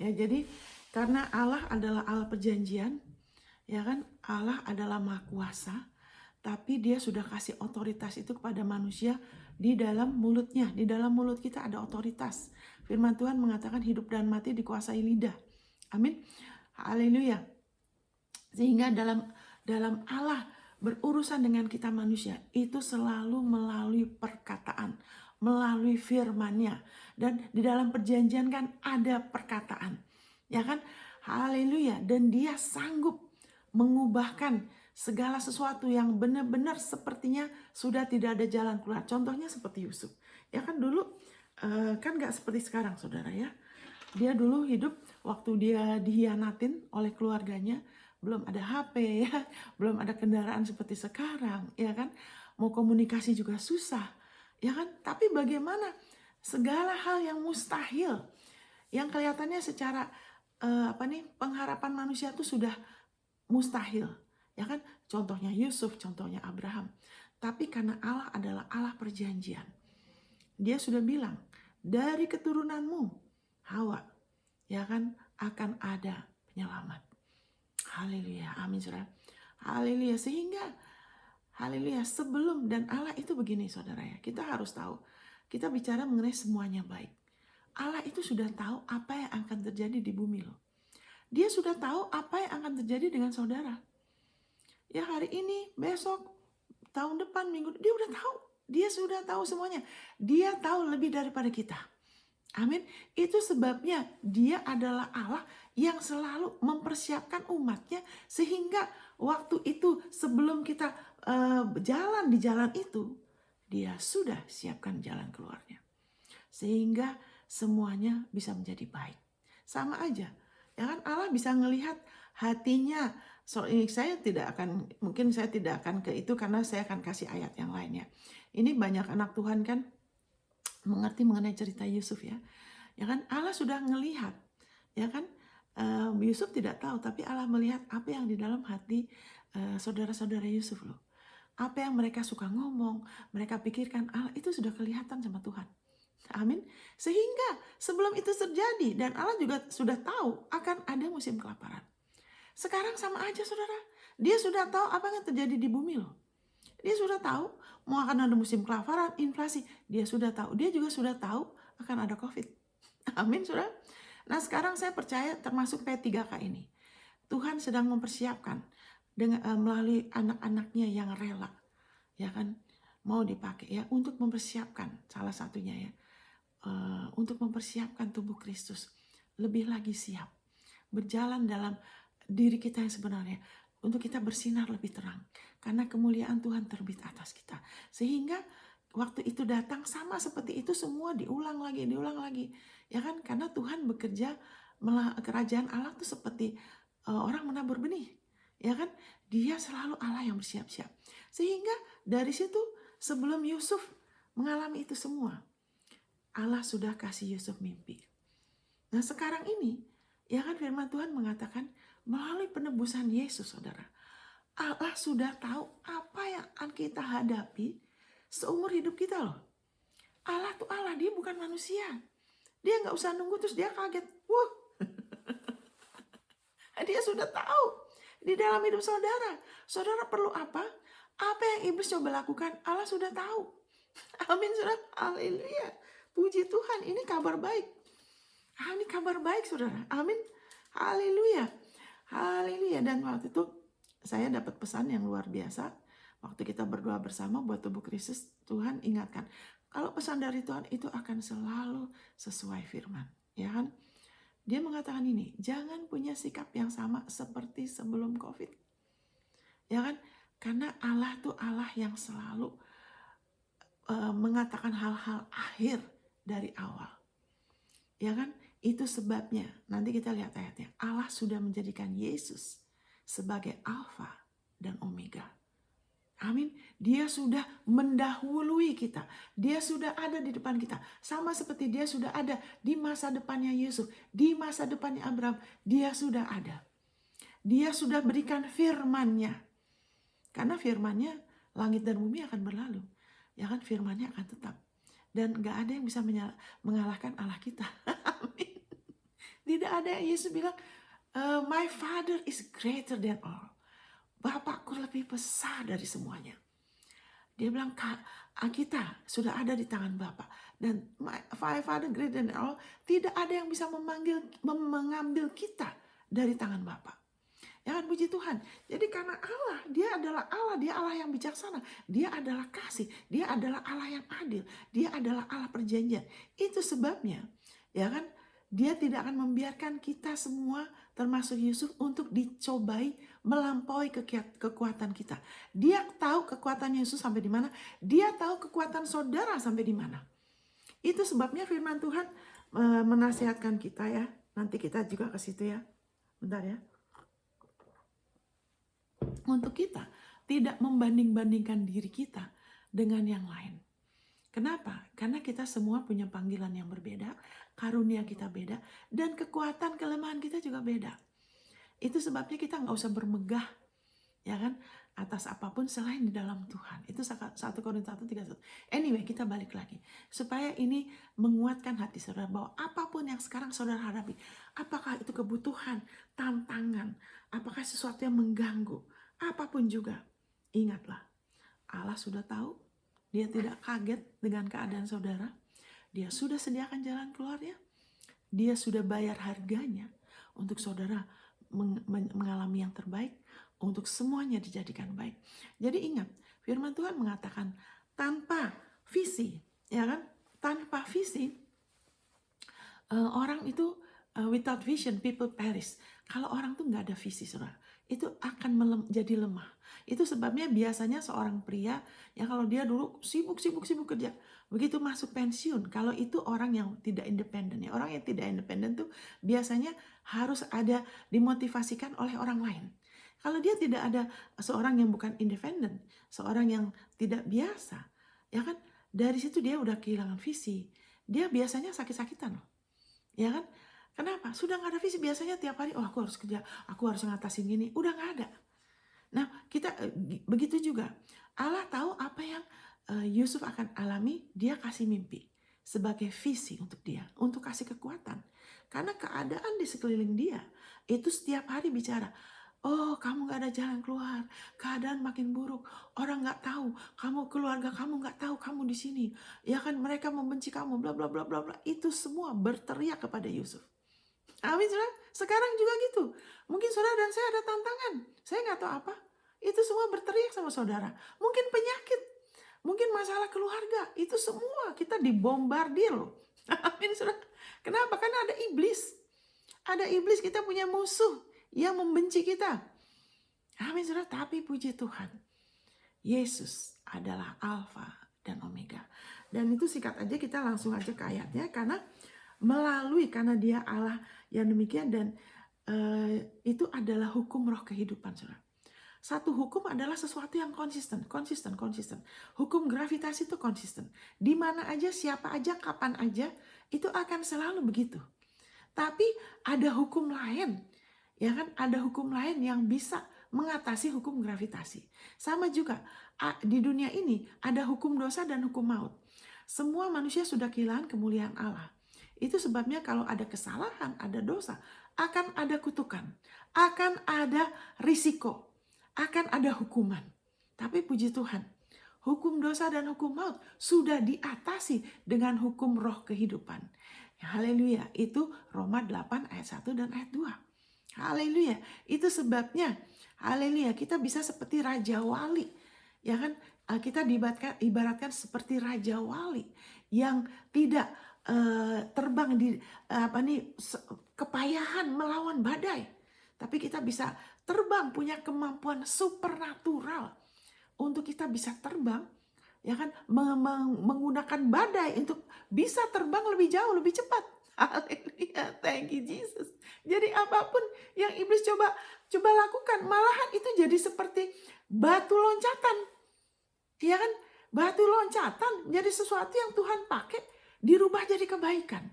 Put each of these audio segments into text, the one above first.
Ya, jadi karena Allah adalah Allah perjanjian, ya kan? Allah adalah Maha Kuasa, tapi Dia sudah kasih otoritas itu kepada manusia di dalam mulutnya. Di dalam mulut kita ada otoritas. Firman Tuhan mengatakan hidup dan mati dikuasai lidah. Amin. Haleluya. Sehingga dalam Allah berurusan dengan kita manusia itu selalu melalui perkataan, melalui firman-Nya. Dan di dalam perjanjian kan ada perkataan. Ya kan? Haleluya. Dan Dia sanggup mengubahkan segala sesuatu yang benar-benar sepertinya sudah tidak ada jalan keluar. Contohnya seperti Yusuf. Ya kan dulu kan gak seperti sekarang saudara ya. Dia dulu hidup waktu dia dihianatin oleh keluarganya, belum ada HP ya, belum ada kendaraan seperti sekarang, ya kan? Mau komunikasi juga susah, ya kan? Tapi bagaimana segala hal yang mustahil, yang kelihatannya secara pengharapan manusia itu sudah mustahil, ya kan? Contohnya Yusuf, contohnya Abraham. Tapi karena Allah adalah Allah perjanjian, Dia sudah bilang, dari keturunanmu, Hawa, ya kan, akan ada penyelamat. Haleluya, amin saudara. Haleluya, sehingga haleluya, sebelum dan Allah itu begini saudara ya, kita harus tahu, kita bicara mengenai semuanya baik. Allah itu sudah tahu apa yang akan terjadi di bumi loh. Dia sudah tahu apa yang akan terjadi dengan saudara. Ya hari ini, besok, tahun depan, minggu, dia udah tahu. Dia sudah tahu semuanya. Dia tahu lebih daripada kita. Amin. Itu sebabnya Dia adalah Allah yang selalu mempersiapkan umatnya sehingga waktu itu sebelum kita jalan di jalan itu, Dia sudah siapkan jalan keluarnya. Sehingga semuanya bisa menjadi baik. Sama aja. Ya kan Allah bisa ngelihat hatinya. So, ini mungkin saya tidak akan ke itu karena saya akan kasih ayat yang lainnya. Ini banyak anak Tuhan kan mengerti mengenai cerita Yusuf ya. Ya kan Allah sudah ngelihat, ya kan Yusuf tidak tahu, tapi Allah melihat apa yang di dalam hati saudara-saudara Yusuf loh. Apa yang mereka suka ngomong, mereka pikirkan, Allah itu sudah kelihatan sama Tuhan. Amin. Sehingga sebelum itu terjadi dan Allah juga sudah tahu akan ada musim kelaparan. Sekarang sama aja saudara. Dia sudah tahu apa yang terjadi di bumi loh. Dia sudah tahu mau akan ada musim kelaparan, inflasi. Dia sudah tahu. Dia juga sudah tahu akan ada COVID. Amin saudara. Nah sekarang saya percaya termasuk P3K ini. Tuhan sedang mempersiapkan dengan melalui anak-anaknya yang rela. Ya kan. Mau dipakai ya untuk mempersiapkan salah satunya ya. Untuk mempersiapkan tubuh Kristus. Lebih lagi siap. Berjalan dalam diri kita yang sebenarnya, untuk kita bersinar lebih terang, karena kemuliaan Tuhan terbit atas kita, sehingga waktu itu datang sama seperti itu semua diulang lagi, ya kan? Karena Tuhan bekerja, kerajaan Allah itu seperti orang menabur benih, ya kan? Dia selalu Allah yang bersiap-siap, sehingga dari situ sebelum Yusuf mengalami itu semua, Allah sudah kasih Yusuf mimpi. Nah sekarang ini, ya kan firman Tuhan mengatakan melalui penebusan Yesus saudara, Allah sudah tahu apa yang akan kita hadapi seumur hidup kita loh. Allah tuh Allah, Dia bukan manusia. Dia gak usah nunggu terus Dia kaget. Wah, Dia sudah tahu di dalam hidup saudara. Saudara perlu apa? Apa yang iblis coba lakukan, Allah sudah tahu. Amin saudara, haleluya. Puji Tuhan, ini kabar baik. Ini kabar baik saudara, amin. Haleluya. Haleluya. Dan waktu itu saya dapat pesan yang luar biasa. Waktu kita berdoa bersama buat tubuh Kristus, Tuhan ingatkan, kalau pesan dari Tuhan itu akan selalu sesuai firman, ya kan? Dia mengatakan ini, jangan punya sikap yang sama seperti sebelum COVID. Ya kan? Karena Allah tuh Allah yang selalu mengatakan hal-hal akhir dari awal. Ya kan? Itu sebabnya, nanti kita lihat ayatnya, Allah sudah menjadikan Yesus sebagai Alfa dan Omega. Amin. Dia sudah mendahului kita. Dia sudah ada di depan kita. Sama seperti Dia sudah ada di masa depannya Yusuf, di masa depannya Abraham. Dia sudah ada. Dia sudah berikan firman-Nya. Karena firman-Nya, langit dan bumi akan berlalu. Ya kan, firman-Nya akan tetap. Dan gak ada yang bisa mengalahkan Allah kita. Amin. Tidak ada yang Yesus bilang, my Father is greater than all. Bapakku lebih besar dari semuanya. Dia bilang, kita sudah ada di tangan Bapa. Dan my Father greater than all, tidak ada yang bisa mengambil kita dari tangan Bapa. Ya kan, puji Tuhan. Jadi karena Allah, dia adalah Allah, dia Allah yang bijaksana, dia adalah kasih, dia adalah Allah yang adil, dia adalah Allah perjanjian. Itu sebabnya, ya kan, dia tidak akan membiarkan kita semua termasuk Yusuf untuk dicobai melampaui kekuatan kita. Dia tahu kekuatan Yusuf sampai di mana, dia tahu kekuatan saudara sampai di mana. Itu sebabnya firman Tuhan menasihatkan kita ya. Nanti kita juga ke situ ya. Bentar ya. Untuk kita tidak membanding-bandingkan diri kita dengan yang lain. Kenapa? Karena kita semua punya panggilan yang berbeda, karunia kita beda, dan kekuatan kelemahan kita juga beda. Itu sebabnya kita nggak usah bermegah, ya kan, atas apapun selain di dalam Tuhan. Itu 1 Korintus 1:31. Anyway, kita balik lagi. Supaya ini menguatkan hati saudara bahwa apapun yang sekarang saudara hadapi, apakah itu kebutuhan, tantangan, apakah sesuatu yang mengganggu, apapun juga, ingatlah, Allah sudah tahu, dia tidak kaget dengan keadaan saudara, dia sudah sediakan jalan keluarnya, dia sudah bayar harganya untuk saudara mengalami yang terbaik, untuk semuanya dijadikan baik. Jadi ingat, firman Tuhan mengatakan tanpa visi, ya kan? Tanpa visi, orang itu without vision people perish. Kalau orang tuh nggak ada visi, saudara, itu akan jadi lemah. Itu sebabnya biasanya seorang pria, ya kalau dia dulu sibuk kerja, begitu masuk pensiun, kalau itu orang yang tidak independen, ya orang yang tidak independen tuh biasanya harus ada dimotivasikan oleh orang lain. Kalau dia tidak ada seorang yang bukan independen, seorang yang tidak biasa, ya kan, dari situ dia udah kehilangan visi. Dia biasanya sakit-sakitan loh, ya kan? Kenapa? Sudah nggak ada visi, biasanya tiap hari, aku harus kerja, aku harus ngatasin gini, udah nggak ada. Nah, kita begitu juga. Allah tahu apa yang Yusuf akan alami, dia kasih mimpi sebagai visi untuk dia, untuk kasih kekuatan. Karena keadaan di sekeliling dia itu setiap hari bicara, oh kamu gak ada jalan keluar, keadaan makin buruk, orang gak tahu, keluarga kamu gak tahu kamu di sini, ya kan, mereka membenci kamu, bla bla bla bla bla. Itu semua berteriak kepada Yusuf. Amin, saudara. Sekarang juga gitu. Mungkin saudara dan saya ada tantangan, saya gak tahu apa, itu semua berteriak sama saudara. Mungkin penyakit, mungkin masalah keluarga, itu semua kita dibombardir loh. Amin, saudara. Kenapa? Karena ada iblis. Ada iblis, kita punya musuh yang membenci kita. Amin, saudara. Tapi puji Tuhan, Yesus adalah Alfa dan Omega. Dan itu sikat aja, kita langsung aja ke ayatnya. Karena dia Allah yang demikian, dan itu adalah hukum roh kehidupan, saudara. Satu hukum adalah sesuatu yang konsisten. Hukum gravitasi itu konsisten. Di mana aja, siapa aja, kapan aja, itu akan selalu begitu. Tapi ada hukum lain, ya kan? Ada hukum lain yang bisa mengatasi hukum gravitasi. Sama juga di dunia ini ada hukum dosa dan hukum maut. Semua manusia sudah kehilangan kemuliaan Allah. Itu sebabnya kalau ada kesalahan, ada dosa, akan ada kutukan, akan ada risiko, akan ada hukuman. Tapi puji Tuhan, hukum dosa dan hukum maut sudah diatasi dengan hukum roh kehidupan. Haleluya, itu Roma 8 ayat 1 dan ayat 2. Haleluya, itu sebabnya, haleluya, kita bisa seperti Raja Wali. Ya kan, kita ibaratkan seperti Raja Wali yang tidak terbang di kepayahan melawan badai. Tapi kita bisa terbang, punya kemampuan supernatural untuk kita bisa terbang, ya kan, menggunakan badai untuk bisa terbang lebih jauh, lebih cepat. Haleluya, thank you Jesus. Jadi apapun yang iblis coba lakukan, malahan itu jadi seperti batu loncatan, ya kan? Batu loncatan jadi sesuatu yang Tuhan pakai dirubah jadi kebaikan.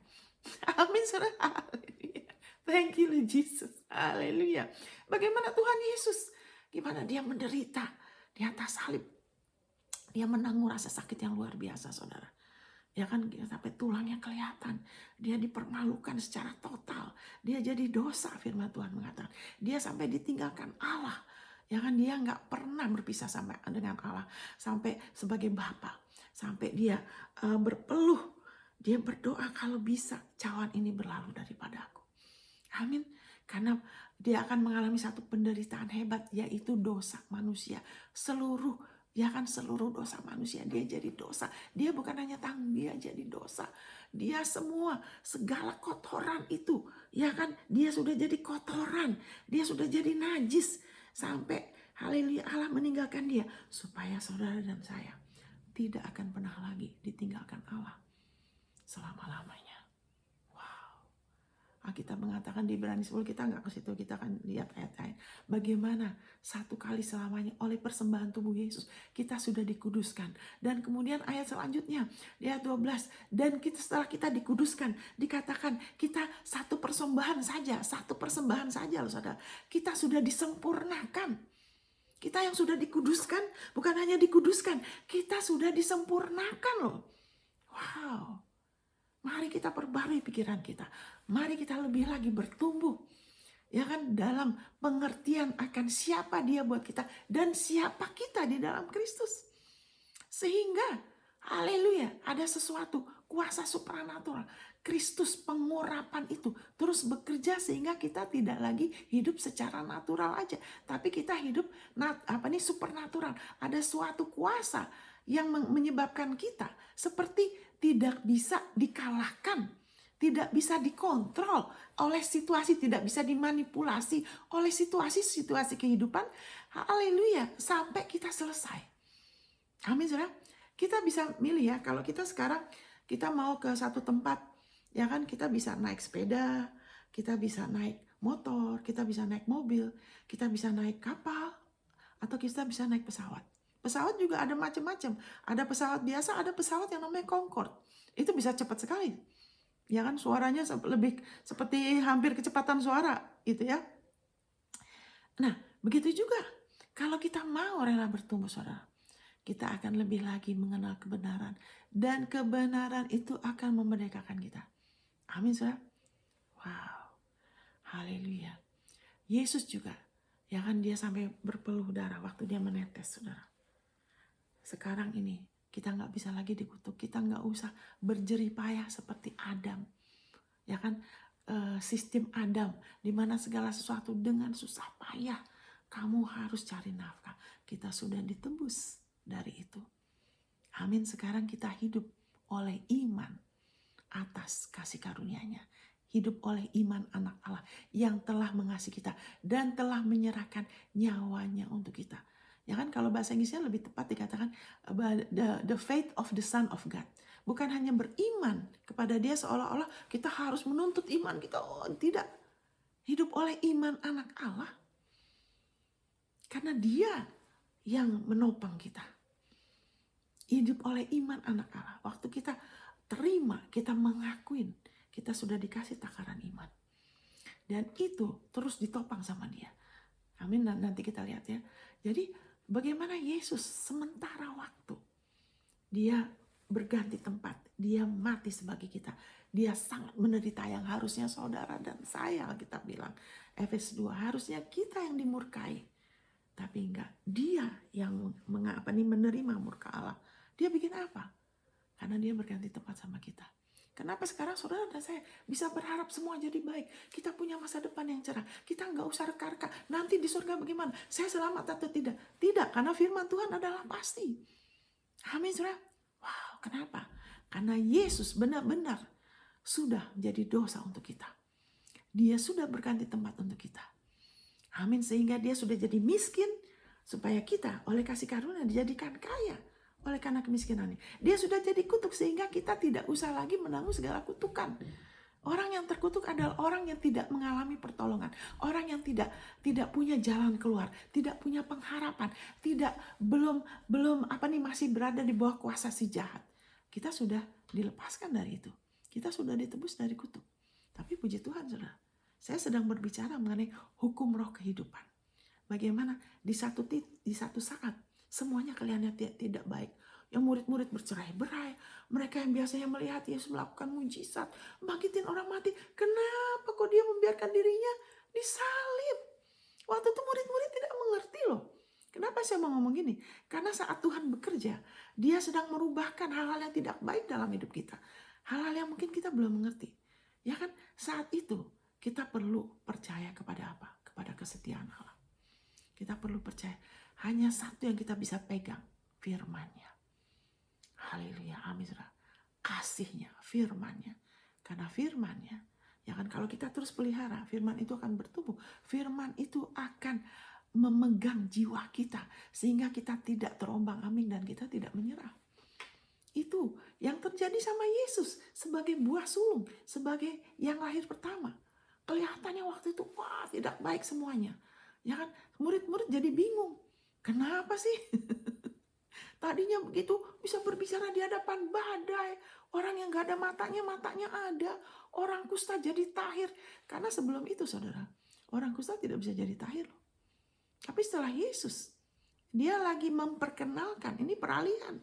Amin, saudara. Haleluya. Thank you Jesus. Haleluya. Bagaimana Tuhan Yesus, gimana dia menderita di atas salib. Dia menanggung rasa sakit yang luar biasa, saudara. Ya kan, sampai tulangnya kelihatan. Dia dipermalukan secara total. Dia jadi dosa, firman Tuhan mengatakan. Dia sampai ditinggalkan Allah. Ya kan, dia nggak pernah berpisah sampai dengan Allah. Sampai sebagai Bapa. Sampai dia berpeluh. Dia berdoa, kalau bisa cawan ini berlalu daripada aku. Amin. Karena dia akan mengalami satu penderitaan hebat, yaitu dosa manusia. Seluruh dosa manusia, dia jadi dosa. Dia bukan hanya tanggung, dia jadi dosa. Dia semua, segala kotoran itu, ya kan, dia sudah jadi kotoran. Dia sudah jadi najis. Sampai haleluya, Allah meninggalkan dia. Supaya saudara dan saya tidak akan pernah lagi ditinggalkan Allah selama-lamanya. Kita mengatakan di Ibrani 10, kita nggak ke situ, kita akan lihat ayat-ayat. Bagaimana satu kali selamanya oleh persembahan tubuh Yesus, kita sudah dikuduskan. Dan kemudian ayat selanjutnya, di ayat 12, dan setelah kita dikuduskan, dikatakan kita satu persembahan saja loh saudara. Kita sudah disempurnakan. Kita yang sudah dikuduskan, bukan hanya dikuduskan, kita sudah disempurnakan loh. Wow. Mari kita perbarui pikiran kita. Mari kita lebih lagi bertumbuh. Ya kan, dalam pengertian akan siapa dia buat kita dan siapa kita di dalam Kristus. Sehingga, haleluya, ada sesuatu kuasa supranatural. Kristus pengurapan itu terus bekerja sehingga kita tidak lagi hidup secara natural aja. Tapi kita hidup supernatural. Ada suatu kuasa yang menyebabkan kita seperti tidak bisa dikalahkan, tidak bisa dikontrol oleh situasi, tidak bisa dimanipulasi oleh situasi-situasi kehidupan. Haleluya, sampai kita selesai. Amin, saudara. Kita bisa milih ya, kalau kita sekarang kita mau ke satu tempat, ya kan, kita bisa naik sepeda, kita bisa naik motor, kita bisa naik mobil, kita bisa naik kapal, atau kita bisa naik pesawat. Pesawat juga ada macam-macam. Ada pesawat biasa, ada pesawat yang namanya Concorde. Itu bisa cepat sekali. Ya kan, suaranya lebih seperti hampir kecepatan suara gitu ya. Nah, begitu juga kalau kita mau rela bertumbuh, saudara. Kita akan lebih lagi mengenal kebenaran. Dan kebenaran itu akan memerdekakan kita. Amin, saudara. Wow. Haleluya. Yesus juga, ya kan, dia sampai berpeluh darah waktu dia menetes, saudara. Sekarang ini kita nggak bisa lagi dikutuk, kita nggak usah berjerih payah seperti Adam, ya kan, sistem Adam, di mana segala sesuatu dengan susah payah kamu harus cari nafkah. Kita sudah ditebus dari itu. Amin. Sekarang kita hidup oleh iman atas kasih karunia-Nya, hidup oleh iman anak Allah yang telah mengasihi kita dan telah menyerahkan nyawanya untuk kita. Ya kan, kalau bahasa Inggrisnya lebih tepat dikatakan the faith of the Son of God. Bukan hanya beriman kepada dia seolah-olah kita harus menuntut iman kita. Oh, tidak. Hidup oleh iman anak Allah. Karena dia yang menopang kita. Hidup oleh iman anak Allah. Waktu kita terima, kita mengakuin, kita sudah dikasih takaran iman. Dan itu terus ditopang sama dia. Amin, nanti kita lihat ya. Jadi bagaimana Yesus sementara waktu dia berganti tempat, dia mati sebagai kita, dia sangat menderita yang harusnya saudara dan saya, kita bilang Efesus 2, harusnya kita yang dimurkai, tapi enggak, dia yang menerima murka Allah. Dia bikin apa? Karena dia berganti tempat sama kita. Kenapa sekarang saudara dan saya bisa berharap semua jadi baik? Kita punya masa depan yang cerah. Kita nggak usah reka-reka. Nanti di surga bagaimana? Saya selamat atau tidak? Tidak, karena firman Tuhan adalah pasti. Amin, saudara. Wow, kenapa? Karena Yesus benar-benar sudah jadi dosa untuk kita. Dia sudah berganti tempat untuk kita. Amin, sehingga dia sudah jadi miskin supaya kita oleh kasih karunia dijadikan kaya. Oleh karena kemiskinannya, dia sudah jadi kutuk sehingga kita tidak usah lagi menanggung segala kutukan. Orang yang terkutuk adalah orang yang tidak mengalami pertolongan, orang yang tidak punya jalan keluar, tidak punya pengharapan, masih berada di bawah kuasa si jahat. Kita sudah dilepaskan dari itu, kita sudah ditebus dari kutuk. Tapi puji Tuhan, saudara, saya sedang berbicara mengenai hukum roh kehidupan. Bagaimana di satu saat semuanya kelihatannya tidak baik. Yang murid-murid bercerai-berai. Mereka yang biasanya melihat Yesus melakukan mujizat, bangkitin orang mati. Kenapa kok dia membiarkan dirinya disalib? Waktu itu murid-murid tidak mengerti loh. Kenapa saya mau ngomong gini? Karena saat Tuhan bekerja, dia sedang merubahkan hal-hal yang tidak baik dalam hidup kita. Hal-hal yang mungkin kita belum mengerti. Ya kan? Saat itu kita perlu percaya kepada apa? Kepada kesetiaan Allah. Kita perlu percaya. Hanya satu yang kita bisa pegang, firman-Nya. Haleluya, amin. Kasihnya, firman-Nya. Karena firman-Nya, ya kan, kalau kita terus pelihara, firman itu akan bertumbuh. Firman itu akan memegang jiwa kita sehingga kita tidak terombang-ambing dan kita tidak menyerah. Itu yang terjadi sama Yesus sebagai buah sulung, sebagai yang lahir pertama. Kelihatannya waktu itu wah tidak baik semuanya. Ya kan, murid-murid jadi bingung. Kenapa sih? Tadinya begitu bisa berbicara di hadapan badai. Orang yang gak ada matanya, matanya ada. Orang kusta jadi tahir. Karena sebelum itu saudara, orang kusta tidak bisa jadi tahir. Tapi setelah Yesus, dia lagi memperkenalkan, ini peralihan.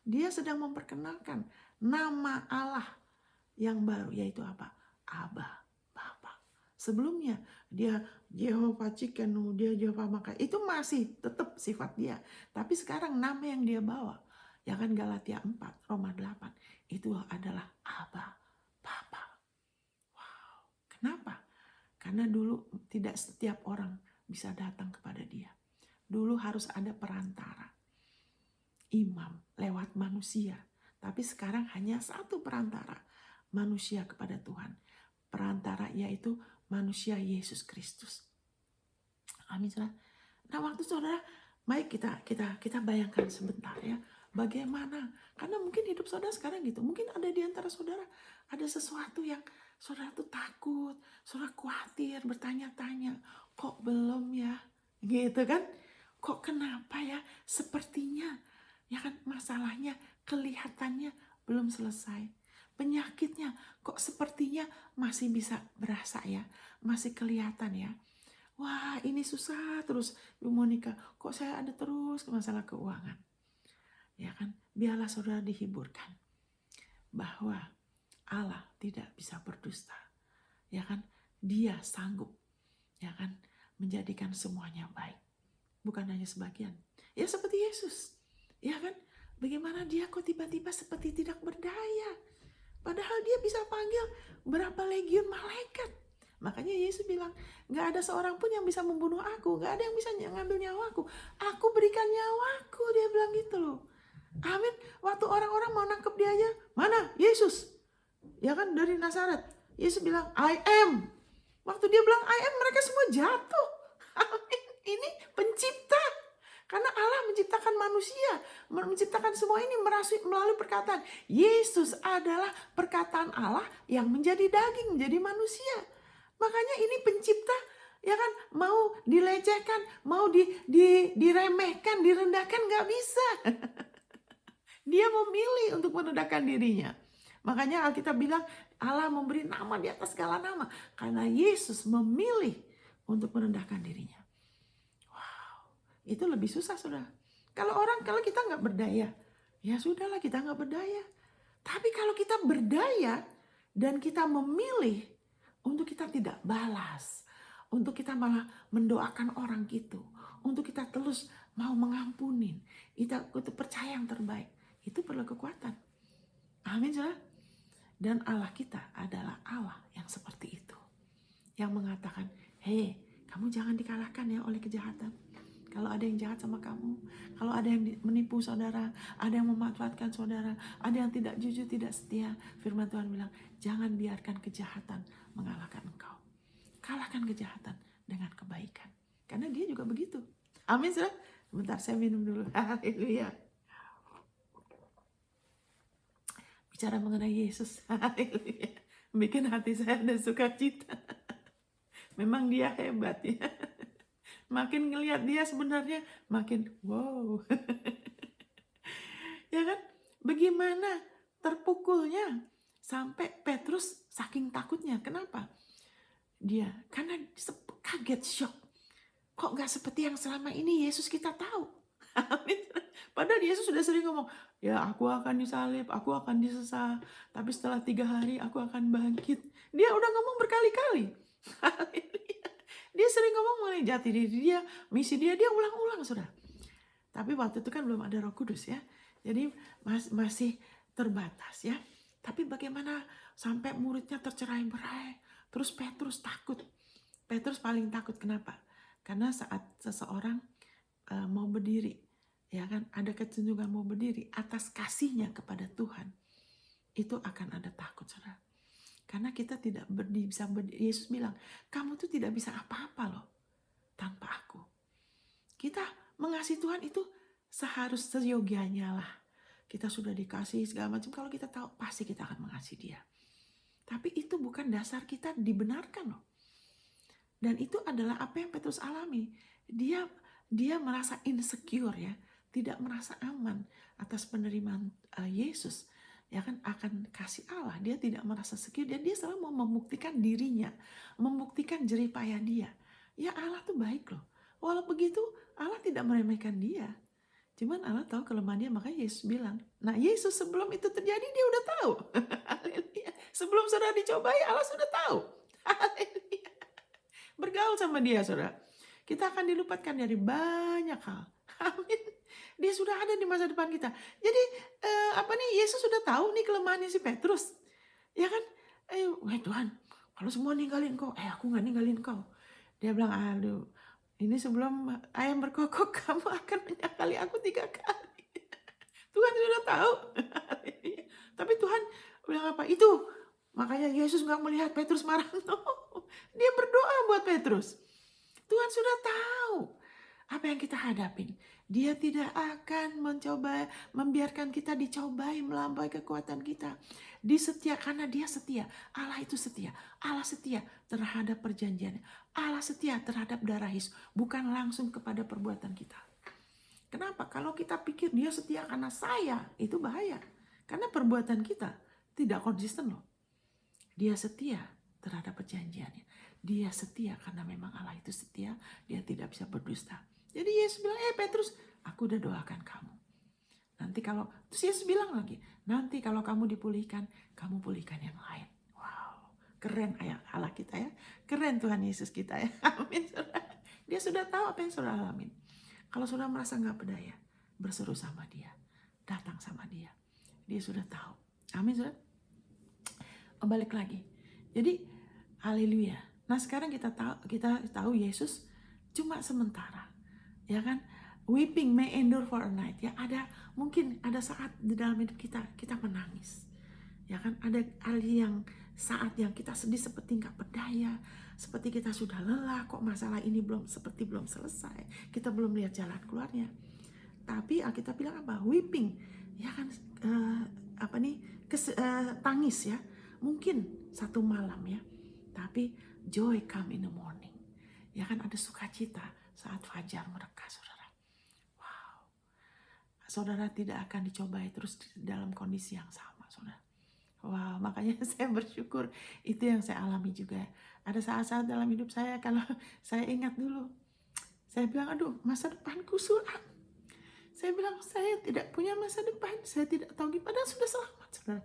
Dia sedang memperkenalkan nama Allah yang baru, yaitu apa? Aba, Bapa. Sebelumnya dia Jehovah Cikenu, dia Jehovah Maka. Itu masih tetap sifat dia. Tapi sekarang nama yang dia bawa, ya kan, Galatia 4, Roma 8, itu adalah Aba, Bapa. Wow, kenapa? Karena dulu tidak setiap orang bisa datang kepada dia. Dulu harus ada perantara, imam lewat manusia. Tapi sekarang hanya satu perantara, manusia kepada Tuhan. Perantara yaitu manusia Yesus Kristus. Amin. Nah waktu saudara, baik kita bayangkan sebentar ya, bagaimana, karena mungkin hidup saudara sekarang gitu, mungkin ada di antara saudara ada sesuatu yang saudara tuh takut, saudara khawatir, bertanya-tanya, kok belum ya, gitu kan, kok kenapa ya, sepertinya, ya kan, masalahnya kelihatannya belum selesai, penyakitnya kok sepertinya masih bisa berasa ya, masih kelihatan ya. Wah ini susah terus Bu Monica, kok saya ada terus masalah keuangan. Ya kan, biarlah saudara dihiburkan bahwa Allah tidak bisa berdusta. Ya kan, dia sanggup, ya kan, menjadikan semuanya baik. Bukan hanya sebagian. Ya seperti Yesus. Ya kan, bagaimana dia kok tiba-tiba seperti tidak berdaya. Padahal dia bisa panggil berapa legiun malaikat. Makanya Yesus bilang, gak ada seorang pun yang bisa membunuh aku. Gak ada yang bisa ngambil nyawaku. Aku berikan nyawaku. Dia bilang gitu loh. Amin. Waktu orang-orang mau nangkep dia aja. Mana? Yesus. Ya kan, dari Nazaret. Yesus bilang, I am. Waktu dia bilang I am, mereka semua jatuh. Amin. Ini pencipta. Karena Allah menciptakan manusia. Menciptakan semua ini melalui perkataan. Yesus adalah perkataan Allah yang menjadi daging, menjadi manusia. Makanya ini pencipta, ya kan, mau dilecehkan, mau diremehkan, direndahkan, gak bisa. Dia memilih untuk merendahkan dirinya. Makanya Alkitab bilang Allah memberi nama di atas segala nama. Karena Yesus memilih untuk merendahkan dirinya. Wow, itu lebih susah saudara. Kalau kita gak berdaya, ya sudahlah kita gak berdaya. Tapi kalau kita berdaya dan kita memilih untuk kita tidak balas, untuk kita malah mendoakan orang gitu, untuk kita terus mau mengampunin, kita percaya yang terbaik, itu perlu kekuatan. Amin saudara. Dan Allah kita adalah Allah yang seperti itu, yang mengatakan, hei, kamu jangan dikalahkan ya oleh kejahatan. Kalau ada yang jahat sama kamu, kalau ada yang menipu saudara, ada yang memanfaatkan saudara, ada yang tidak jujur, tidak setia, firman Tuhan bilang, jangan biarkan kejahatan mengalahkan engkau. Kalahkan kejahatan dengan kebaikan. Karena dia juga begitu. Amin saudara. Sebentar saya minum dulu. Haleluya. Bicara mengenai Yesus. Haleluya. Bikin hati saya ada sukacita. Memang dia hebat ya. Makin ngelihat dia sebenarnya makin wow. Ya kan? Bagaimana terpukulnya sampai Petrus saking takutnya. Kenapa? Dia karena kaget, shock. Kok gak seperti yang selama ini Yesus kita tahu? Amin. Padahal Yesus sudah sering ngomong, Ya, aku akan disalib, aku akan disesah, tapi setelah 3 hari aku akan bangkit. Dia udah ngomong berkali-kali. Haleluya. Dia sering ngomong mengenai jati diri dia, misi dia ulang-ulang, saudara. Tapi waktu itu kan belum ada Roh Kudus ya. Jadi masih terbatas ya. Tapi bagaimana sampai muridnya tercerai-berai. Terus Petrus takut. Petrus paling takut, kenapa? Karena saat seseorang mau berdiri, ya kan, ada kecenderungan mau berdiri atas kasihnya kepada Tuhan, itu akan ada takut, saudara. Karena kita tidak bisa berdiri. Yesus bilang, kamu tuh tidak bisa apa-apa loh tanpa aku. Kita mengasihi Tuhan itu seyogianya lah. Kita sudah dikasih segala macam, kalau kita tahu pasti kita akan mengasihi dia. Tapi itu bukan dasar kita dibenarkan loh. Dan itu adalah apa yang Petrus alami. Dia merasa insecure ya, tidak merasa aman atas penerimaan Yesus, ya kan, akan kasih Allah. Dia tidak merasa secure dan dia selalu mau membuktikan dirinya, membuktikan jerih payah dia. Ya, Allah tuh baik loh. Walau begitu Allah tidak meremehkan dia. Cuman Allah tahu kelemahan dia, makanya Yesus bilang. Nah, Yesus sebelum itu terjadi dia udah tahu. Sebelum saudara dicobai, Allah sudah tahu. Bergaul sama dia, saudara. Kita akan dilupatkan dari banyak hal. Amin. Dia sudah ada di masa depan kita. Jadi Yesus sudah tahu nih kelemahannya si Petrus. Ya kan? Tuhan, kalau semua ninggalin kau, aku nggak ninggalin kau. Dia bilang, aduh, ini sebelum ayam berkokok kamu akan menyakali aku 3 kali. Tuhan sudah tahu. Tapi Tuhan bilang apa? Itu makanya Yesus nggak melihat Petrus marah. No. Dia berdoa buat Petrus. Tuhan sudah tahu apa yang kita hadapin. Dia tidak akan membiarkan kita dicobai melampaui kekuatan kita. Karena dia setia. Allah itu setia. Allah setia terhadap perjanjiannya. Allah setia terhadap darah Yesus, bukan langsung kepada perbuatan kita. Kenapa? Kalau kita pikir dia setia karena saya, itu bahaya. Karena perbuatan kita tidak konsisten loh. Dia setia terhadap perjanjiannya. Dia setia karena memang Allah itu setia. Dia tidak bisa berdusta. Jadi Yesus bilang, Petrus, aku udah doakan kamu. Terus Yesus bilang lagi, nanti kalau kamu dipulihkan, kamu pulihkan yang lain. Wow, keren ayat Allah kita ya. Keren Tuhan Yesus kita ya. Amin. Dia sudah tahu apa yang saudara alamin. Kalau saudara merasa gak berdaya, berseru sama dia. Datang sama dia. Dia sudah tahu. Amin, saudara. Balik lagi. Jadi, haleluya. Nah, sekarang kita tahu Yesus cuma sementara. Ya kan? Weeping may endure for a night. Ya, mungkin ada saat di dalam hidup kita menangis. Ya kan? Ada saat yang kita sedih seperti nggak berdaya, seperti kita sudah lelah, kok masalah ini belum selesai, kita belum lihat jalan keluarnya. Tapi Alkitab bilang apa? Weeping, ya kan? Tangis ya, mungkin 1 malam ya, tapi joy come in the morning. Ya kan, ada sukacita saat fajar mereka, saudara. Wow. Saudara tidak akan dicobai terus dalam kondisi yang sama, saudara. Wow, makanya saya bersyukur itu yang saya alami juga. Ada saat-saat dalam hidup saya, kalau saya ingat dulu, saya bilang, aduh, masa depanku suram. Saya bilang, saya tidak punya masa depan, saya tidak tahu gimana, sudah selamat, saudara.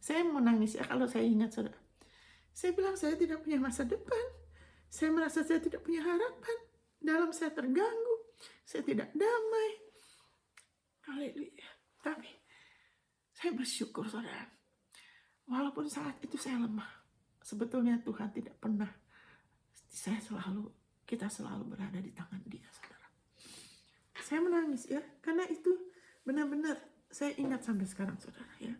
Saya mau nangis ya kalau saya ingat, saudara. Saya bilang, saya tidak punya masa depan. Saya merasa saya tidak punya harapan. Dalam saya terganggu. Saya tidak damai. Haleluya. Tapi saya bersyukur, saudara. Walaupun saat itu saya lemah. Sebetulnya Tuhan tidak pernah. Kita selalu berada di tangan Dia, saudara. Saya menangis ya. Karena itu benar-benar saya ingat sampai sekarang, saudara ya.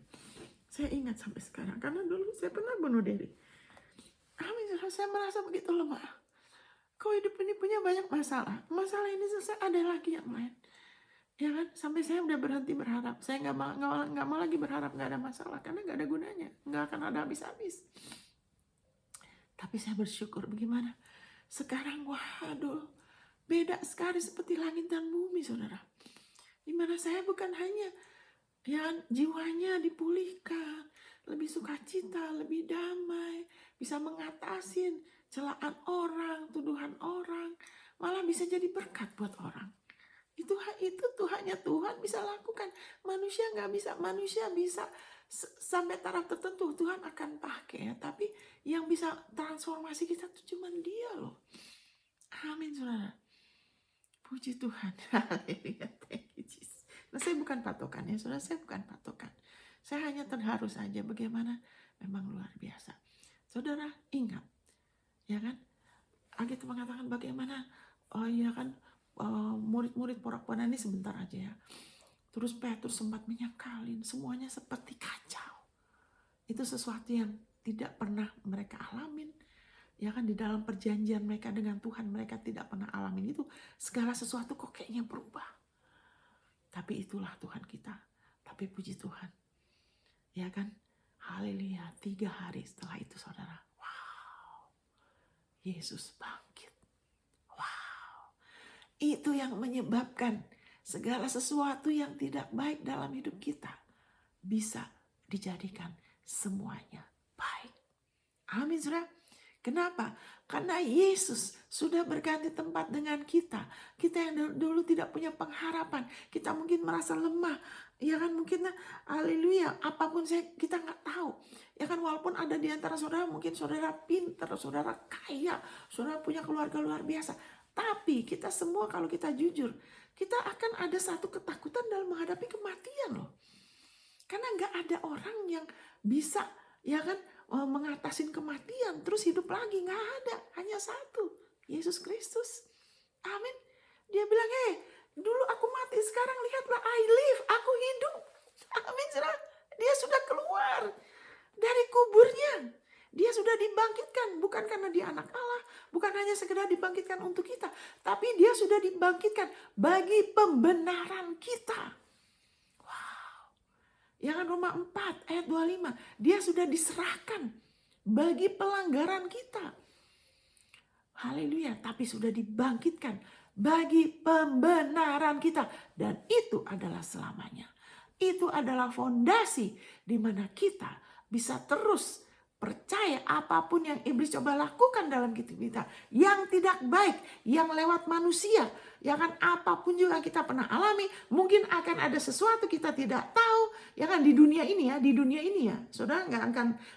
Saya ingat sampai sekarang. Karena dulu saya pernah bunuh diri. Amin, saya merasa begitu lemah. Kok hidup ini punya banyak masalah. Masalah ini selesai, ada lagi yang lain. Ya kan, sampai saya udah berhenti berharap. Saya nggak mau lagi berharap nggak ada masalah, karena nggak ada gunanya, nggak akan ada habis-habis. Tapi saya bersyukur bagaimana sekarang, waduh, beda sekali seperti langit dan bumi, saudara. Dimana saya bukan hanya jiwanya dipulihkan, lebih sukacita, lebih damai, bisa mengatasin celaan orang, tuduhan orang, malah bisa jadi berkat buat orang. Itu hanya Tuhan bisa lakukan. Manusia nggak bisa. Manusia bisa sampai taraf tertentu Tuhan akan pakai ya. Tapi yang bisa transformasi kita tuh cuma Dia loh. Amin saudara. Puji Tuhan. Haleluya. Thank you Jesus. Nah, saya bukan patokan ya saudara. Saya bukan patokan. Saya hanya terharu saja bagaimana memang luar biasa. Saudara ingat. Ya kan? Alkitab mengatakan bagaimana. Oh iya kan. Murid-murid porak-poranda ini sebentar aja ya. Terus Petrus sempat menyekalin, semuanya seperti kacau. Itu sesuatu yang tidak pernah mereka alamin. Ya kan, di dalam perjanjian mereka dengan Tuhan, mereka tidak pernah alamin itu. Segala sesuatu kok kayaknya berubah. Tapi itulah Tuhan kita. Tapi puji Tuhan. Ya kan, haleluya, 3 hari setelah itu saudara. Wow, Yesus bangkit. Wow, itu yang menyebabkan segala sesuatu yang tidak baik dalam hidup kita bisa dijadikan semuanya baik. Amin saudara. Kenapa? Karena Yesus sudah berganti tempat dengan kita. Kita yang dulu tidak punya pengharapan. Kita mungkin merasa lemah. Ya kan, mungkin haleluya, apapun kita nggak tahu. Ya kan, walaupun ada di antara saudara, mungkin saudara pintar, saudara kaya, saudara punya keluarga luar biasa. Tapi kita semua kalau kita jujur, kita akan ada satu ketakutan dalam menghadapi kematian loh. Karena nggak ada orang yang bisa ya kan mengatasin kematian terus hidup lagi, nggak ada, hanya satu, Yesus Kristus. Amin. Dia bilang, dulu aku mati, sekarang lihatlah I live, aku hidup. Amin. Dia sudah keluar dari kuburnya. Dia sudah dibangkitkan, bukan karena dia anak Allah, bukan hanya sekedar dibangkitkan untuk kita, tapi dia sudah dibangkitkan bagi pembenaran kita. Wow. Ya kan, Roma 4 ayat 25, dia sudah diserahkan bagi pelanggaran kita. Haleluya, tapi sudah dibangkitkan bagi pembenaran kita. Dan itu adalah selamanya. Itu adalah fondasi di mana kita bisa terus percaya apapun yang iblis coba lakukan dalam hidup kita, yang tidak baik, yang lewat manusia, ya kan, apapun juga kita pernah alami, mungkin akan ada sesuatu kita tidak tahu, ya kan, di dunia ini ya, saudara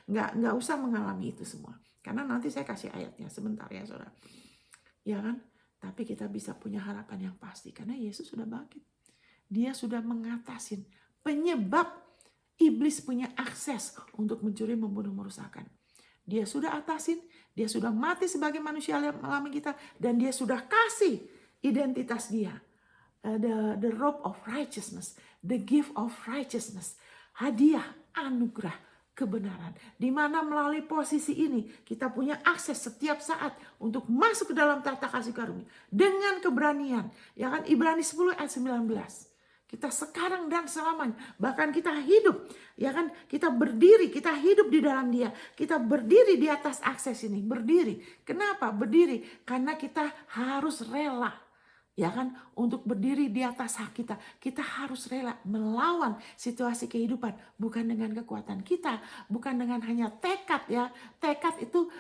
nggak usah mengalami itu semua, karena nanti saya kasih ayatnya sebentar ya saudara, ya kan, tapi kita bisa punya harapan yang pasti karena Yesus sudah bangkit, dia sudah mengatasin penyebab iblis punya akses untuk mencuri, membunuh, merusakkan. Dia sudah atasin, dia sudah mati sebagai manusia alami kita, dan dia sudah kasih identitas dia. The robe of righteousness, the gift of righteousness, hadiah, anugerah, kebenaran. Di mana melalui posisi ini kita punya akses setiap saat untuk masuk ke dalam tahta kasih karunia dengan keberanian. Ya kan, Ibrani 10 ayat 19. Kita sekarang dan selamanya, bahkan kita hidup, ya kan, kita berdiri, kita hidup di dalam dia, kita berdiri di atas akses ini, berdiri. Kenapa berdiri? Karena kita harus rela, ya kan, untuk berdiri di atas hak kita. Kita harus rela melawan situasi kehidupan, bukan dengan kekuatan kita, bukan dengan hanya tekad ya. Tekad itu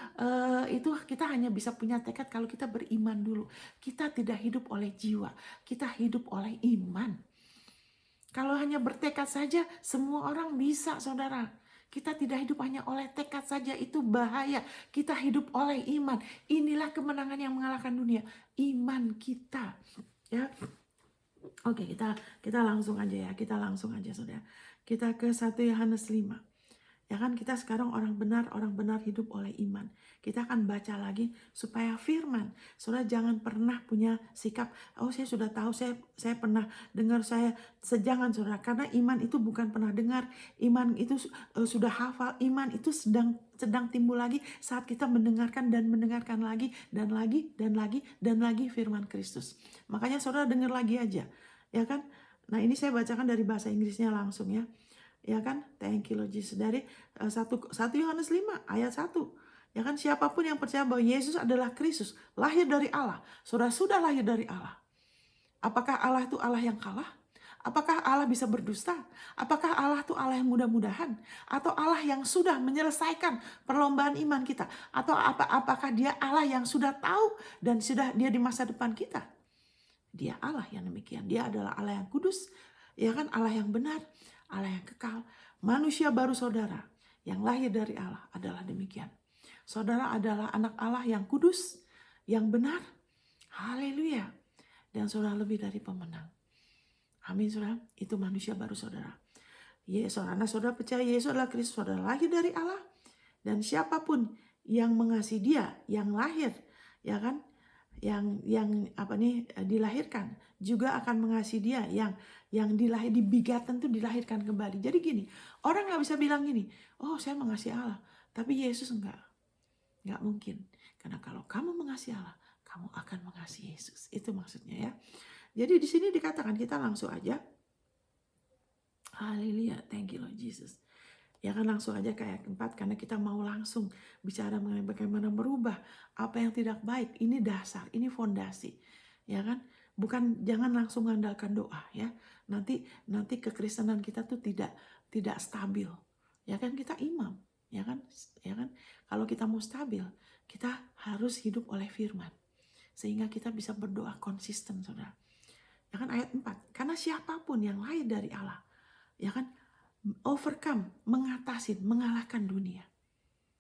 kita hanya bisa punya tekad kalau kita beriman dulu. Kita tidak hidup oleh jiwa, kita hidup oleh iman. Kalau hanya bertekad saja, semua orang bisa, saudara. Kita tidak hidup hanya oleh tekad saja, itu bahaya. Kita hidup oleh iman. Inilah kemenangan yang mengalahkan dunia. Iman kita. Ya. Oke, kita langsung aja ya. Kita langsung aja, saudara. Kita ke 1 Yohanes 5. Ya kan, kita sekarang orang benar hidup oleh iman. Kita akan baca lagi supaya firman. Saudara jangan pernah punya sikap, oh saya sudah tahu, saya pernah dengar, jangan saudara. Karena iman itu bukan pernah dengar, iman itu sudah hafal, iman itu sedang timbul lagi saat kita mendengarkan dan mendengarkan lagi dan lagi dan lagi dan lagi firman Kristus. Makanya saudara dengar lagi aja, ya kan. Nah ini saya bacakan dari bahasa Inggrisnya langsung ya. Ya kan, thank you Lord Jesus. Dari 1 Yohanes 5 ayat 1. Ya kan, siapapun yang percaya bahwa Yesus adalah Kristus, lahir dari Allah, sudah lahir dari Allah. Apakah Allah itu Allah yang kalah? Apakah Allah bisa berdusta? Apakah Allah itu Allah yang mudah-mudahan? Atau Allah yang sudah menyelesaikan perlombaan iman kita? Atau apakah dia Allah yang sudah tahu dan sudah dia di masa depan kita? Dia Allah yang demikian. Dia adalah Allah yang kudus, ya kan, Allah yang benar, Allah yang kekal. Manusia baru saudara yang lahir dari Allah adalah demikian. Saudara adalah anak Allah yang kudus, yang benar. Haleluya. Dan saudara lebih dari pemenang. Amin saudara. Itu manusia baru saudara. Karena saudara percaya Yesus adalah Kristus, saudara lahir dari Allah. Dan siapapun yang mengasihi dia, yang lahir, ya kan, yang dilahirkan juga akan mengasihi dia, yang dibegotten tuh dilahirkan kembali. Jadi gini, orang nggak bisa bilang gini, oh saya mengasihi Allah, tapi Yesus enggak mungkin. Karena kalau kamu mengasihi Allah, kamu akan mengasihi Yesus. Itu maksudnya ya. Jadi di sini dikatakan, kita langsung aja. Haleluya, thank you Lord Jesus. Ya kan, langsung aja ke ayat 4, karena kita mau langsung bicara mengenai bagaimana merubah apa yang tidak baik. Ini dasar, ini fondasi. Ya kan? Bukan, jangan langsung mengandalkan doa ya. Nanti kekristenan kita tuh tidak stabil. Ya kan, kita imam, ya kan? Ya kan? Kalau kita mau stabil, kita harus hidup oleh firman. Sehingga kita bisa berdoa konsisten, Saudara. Ya kan, ayat 4. Karena siapapun yang lahir dari Allah, ya kan, overcome, mengatasi, mengalahkan dunia.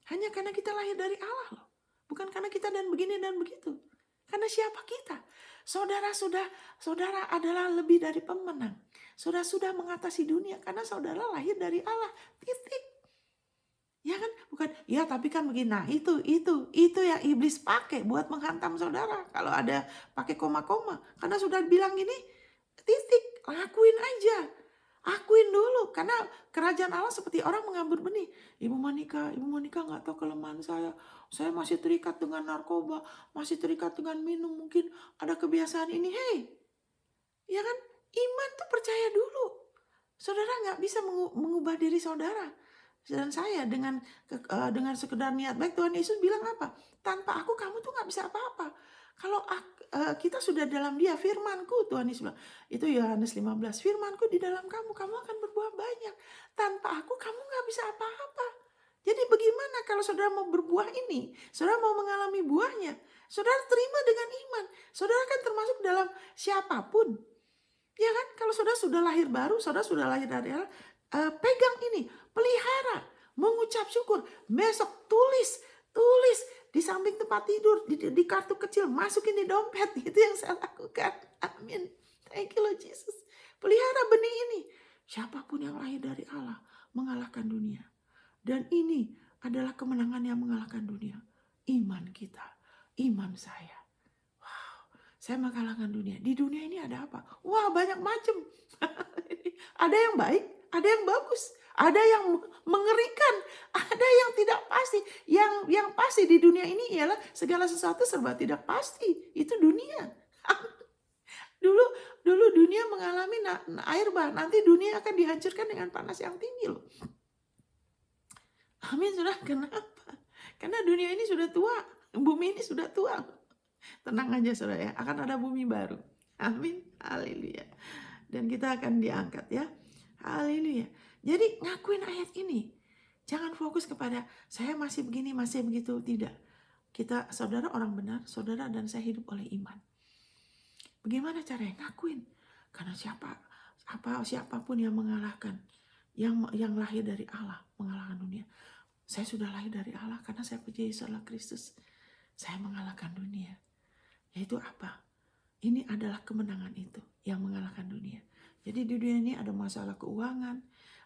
Hanya karena kita lahir dari Allah loh. Bukan karena kita dan begini dan begitu. Karena siapa kita? Saudara adalah lebih dari pemenang. Saudara sudah mengatasi dunia karena saudara lahir dari Allah. Titik. Ya kan? Bukan, ya tapi kan begini. Nah itu yang iblis pakai buat menghantam saudara. Kalau ada pakai koma-koma. Karena sudah bilang gini, titik, lakuin aja. Akuin dulu, karena kerajaan Allah seperti orang mengambil benih. Ibu Monica nggak tahu kelemahan saya. Saya masih terikat dengan narkoba, masih terikat dengan minum, mungkin ada kebiasaan ini. Hei, ya kan? Iman tuh percaya dulu. Saudara nggak bisa mengubah diri saudara. Dan saya dengan sekedar niat baik, Tuhan Yesus bilang apa? Tanpa aku kamu tuh nggak bisa apa-apa. Kalau kita sudah dalam dia, firmanku, Tuhan Yesus bilang, itu Yohanes 15, firmanku di dalam kamu akan berbuah banyak. Tanpa aku kamu gak bisa apa-apa. Jadi bagaimana kalau saudara mau berbuah ini? Saudara mau mengalami buahnya? Saudara terima dengan iman. Saudara kan termasuk dalam siapapun. Ya kan? Kalau saudara sudah lahir baru, saudara sudah lahir dari Allah, pegang ini, pelihara, mengucap syukur. Besok tulis di samping tempat tidur, di kartu kecil, masukin di dompet. Itu yang saya lakukan. Amin. Thank you Lord Jesus. Pelihara benih ini. Siapapun yang lahir dari Allah mengalahkan dunia. Dan ini adalah kemenangan yang mengalahkan dunia. Iman kita, iman saya. Wow, saya mengalahkan dunia. Di dunia ini ada apa? Wah, banyak macam. Ada yang baik, ada yang bagus. Ada yang mengerikan, ada yang tidak pasti. Yang pasti di dunia ini ialah segala sesuatu serba tidak pasti. Itu dunia. Dulu dunia mengalami air bah. Nanti dunia akan dihancurkan dengan panas yang tinggi loh. Amin, saudara. Kenapa? Karena dunia ini sudah tua. Bumi ini sudah tua. Tenang aja saudara ya. Akan ada bumi baru. Amin. Haleluya. Dan kita akan diangkat ya. Haleluya. Jadi ngakuin ayat ini. Jangan fokus kepada saya masih begini, masih begitu. Tidak. Kita, saudara orang benar, saudara dan saya hidup oleh iman. Bagaimana caranya? Ngakuin. Karena siapapun yang mengalahkan, yang lahir dari Allah, mengalahkan dunia. Saya sudah lahir dari Allah karena saya percaya Yesus adalah Kristus. Saya mengalahkan dunia. Yaitu apa? Ini adalah kemenangan itu yang mengalahkan dunia. Jadi di dunia ini ada masalah keuangan,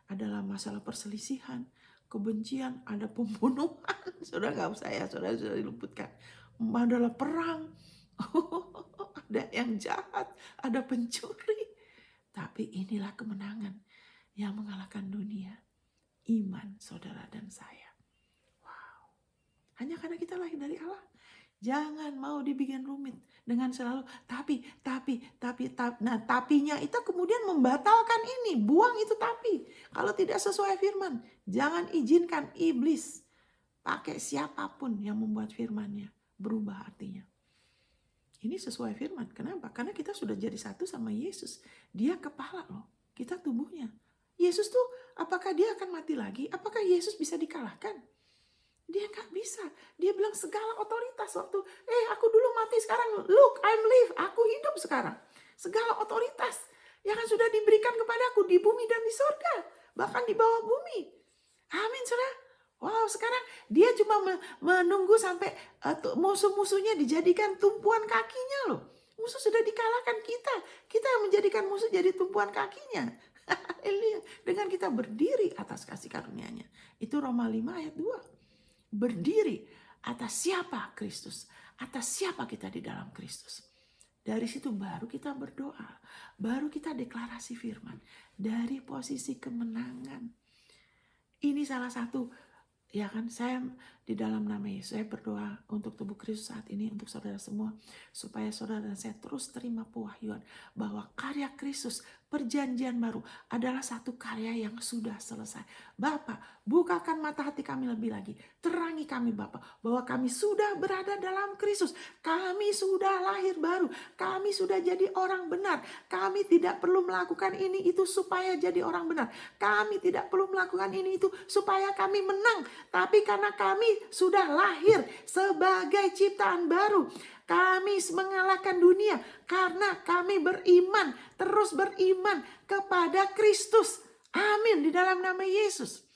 adalah masalah perselisihan, kebencian, ada pembunuhan. Saudara nggak usah ya, saudara sudah diluputkan. Adalah perang, ada yang jahat, ada pencuri. Tapi inilah kemenangan yang mengalahkan dunia. Iman saudara dan saya. Wow. Hanya karena kita lahir dari Allah. Jangan mau dibikin rumit dengan selalu tapi. Nah, tapinya itu kemudian membatalkan ini. Buang itu tapi. Kalau tidak sesuai firman, jangan izinkan iblis pakai siapapun yang membuat firmannya berubah artinya. Ini sesuai firman. Kenapa? Karena kita sudah jadi satu sama Yesus. Dia kepala loh. Kita tubuhnya. Yesus tuh apakah dia akan mati lagi? Apakah Yesus bisa dikalahkan? Dia gak bisa. Dia bilang segala otoritas waktu, aku dulu mati sekarang, look, I'm live, aku hidup sekarang. segala otoritas yang sudah diberikan kepadaku di bumi dan di surga, bahkan di bawah bumi. Amin, saudara. Wow, sekarang dia cuma menunggu sampai musuh-musuhnya dijadikan tumpuan kakinya loh. Musuh sudah dikalahkan kita. Kita yang menjadikan musuh jadi tumpuan kakinya. Dengan kita berdiri atas kasih karunia-Nya. Itu Roma 5 ayat 2. Berdiri atas siapa Kristus. Atas siapa kita di dalam Kristus. Dari situ baru kita berdoa. Baru kita deklarasi firman. Dari posisi kemenangan. Ini salah satu, ya kan, saya di dalam nama Yesus, saya berdoa untuk tubuh Kristus saat ini, untuk saudara semua, supaya saudara dan saya terus terima pewahyuan bahwa karya Kristus, perjanjian baru adalah satu karya yang sudah selesai. Bapa, bukakan mata hati kami lebih lagi, terangi kami Bapa, bahwa kami sudah berada dalam Kristus, kami sudah lahir baru, kami sudah jadi orang benar, kami tidak perlu melakukan ini itu supaya jadi orang benar, kami tidak perlu melakukan ini itu supaya kami menang, tapi karena kami sudah lahir sebagai ciptaan baru, kami mengalahkan dunia karena kami beriman, terus beriman kepada Kristus. Amin, di dalam nama Yesus.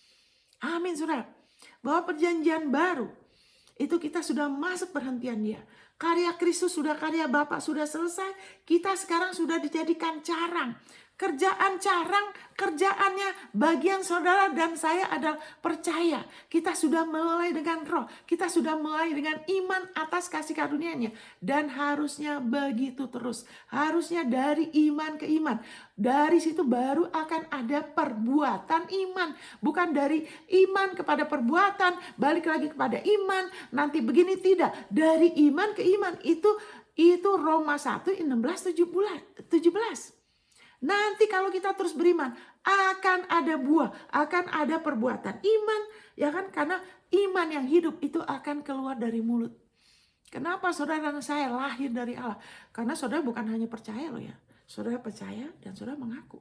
Amin, saudara. Bahwa perjanjian baru itu kita sudah masuk perhentian Dia. Karya Kristus sudah, karya Bapa sudah selesai. Kita sekarang sudah dijadikan carang. Kerjaan carang, kerjaannya bagian saudara dan saya adalah percaya. Kita sudah mulai dengan roh. Kita sudah mulai dengan iman atas kasih karunia-Nya. Dan harusnya begitu terus. Harusnya dari iman ke iman. Dari situ baru akan ada perbuatan iman. Bukan dari iman kepada perbuatan, balik lagi kepada iman. Nanti begini, tidak. Dari iman ke iman. Itu Roma 1, 16, 17. Nanti kalau kita terus beriman, akan ada buah, akan ada perbuatan iman, ya kan? Karena iman yang hidup itu akan keluar dari mulut. Kenapa saudara dan saya lahir dari Allah? Karena saudara bukan hanya percaya loh ya. Saudara percaya dan saudara mengaku.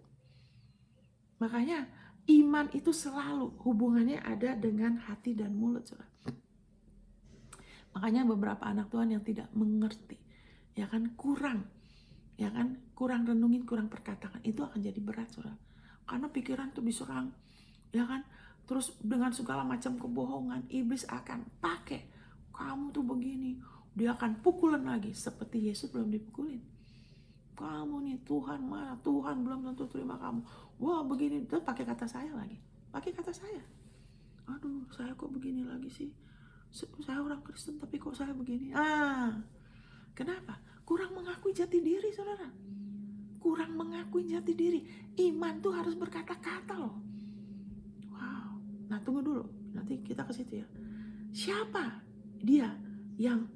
Makanya iman itu selalu hubungannya ada dengan hati dan mulut, saudara. Makanya beberapa anak Tuhan yang tidak mengerti, ya kan, kurang renungin, kurang perkatakan, itu akan jadi berat, saudara. Karena pikiran tuh diserang, ya kan, terus dengan segala macam kebohongan, iblis akan pakai, kamu tuh begini, dia akan pukulan lagi, seperti Yesus belum dipukulin. Kamu nih Tuhan mana, Tuhan belum tentu terima kamu, wah begini, terus pakai kata saya lagi, pakai kata saya. Aduh, saya kok begini lagi sih, saya orang Kristen tapi kok saya begini. Kenapa? Kurang mengakui jati diri, saudara. Kurang mengakui jati diri. Iman tuh harus berkata-kata loh. Wow. Nah, tunggu dulu. Nanti kita ke situ ya. Siapa dia yang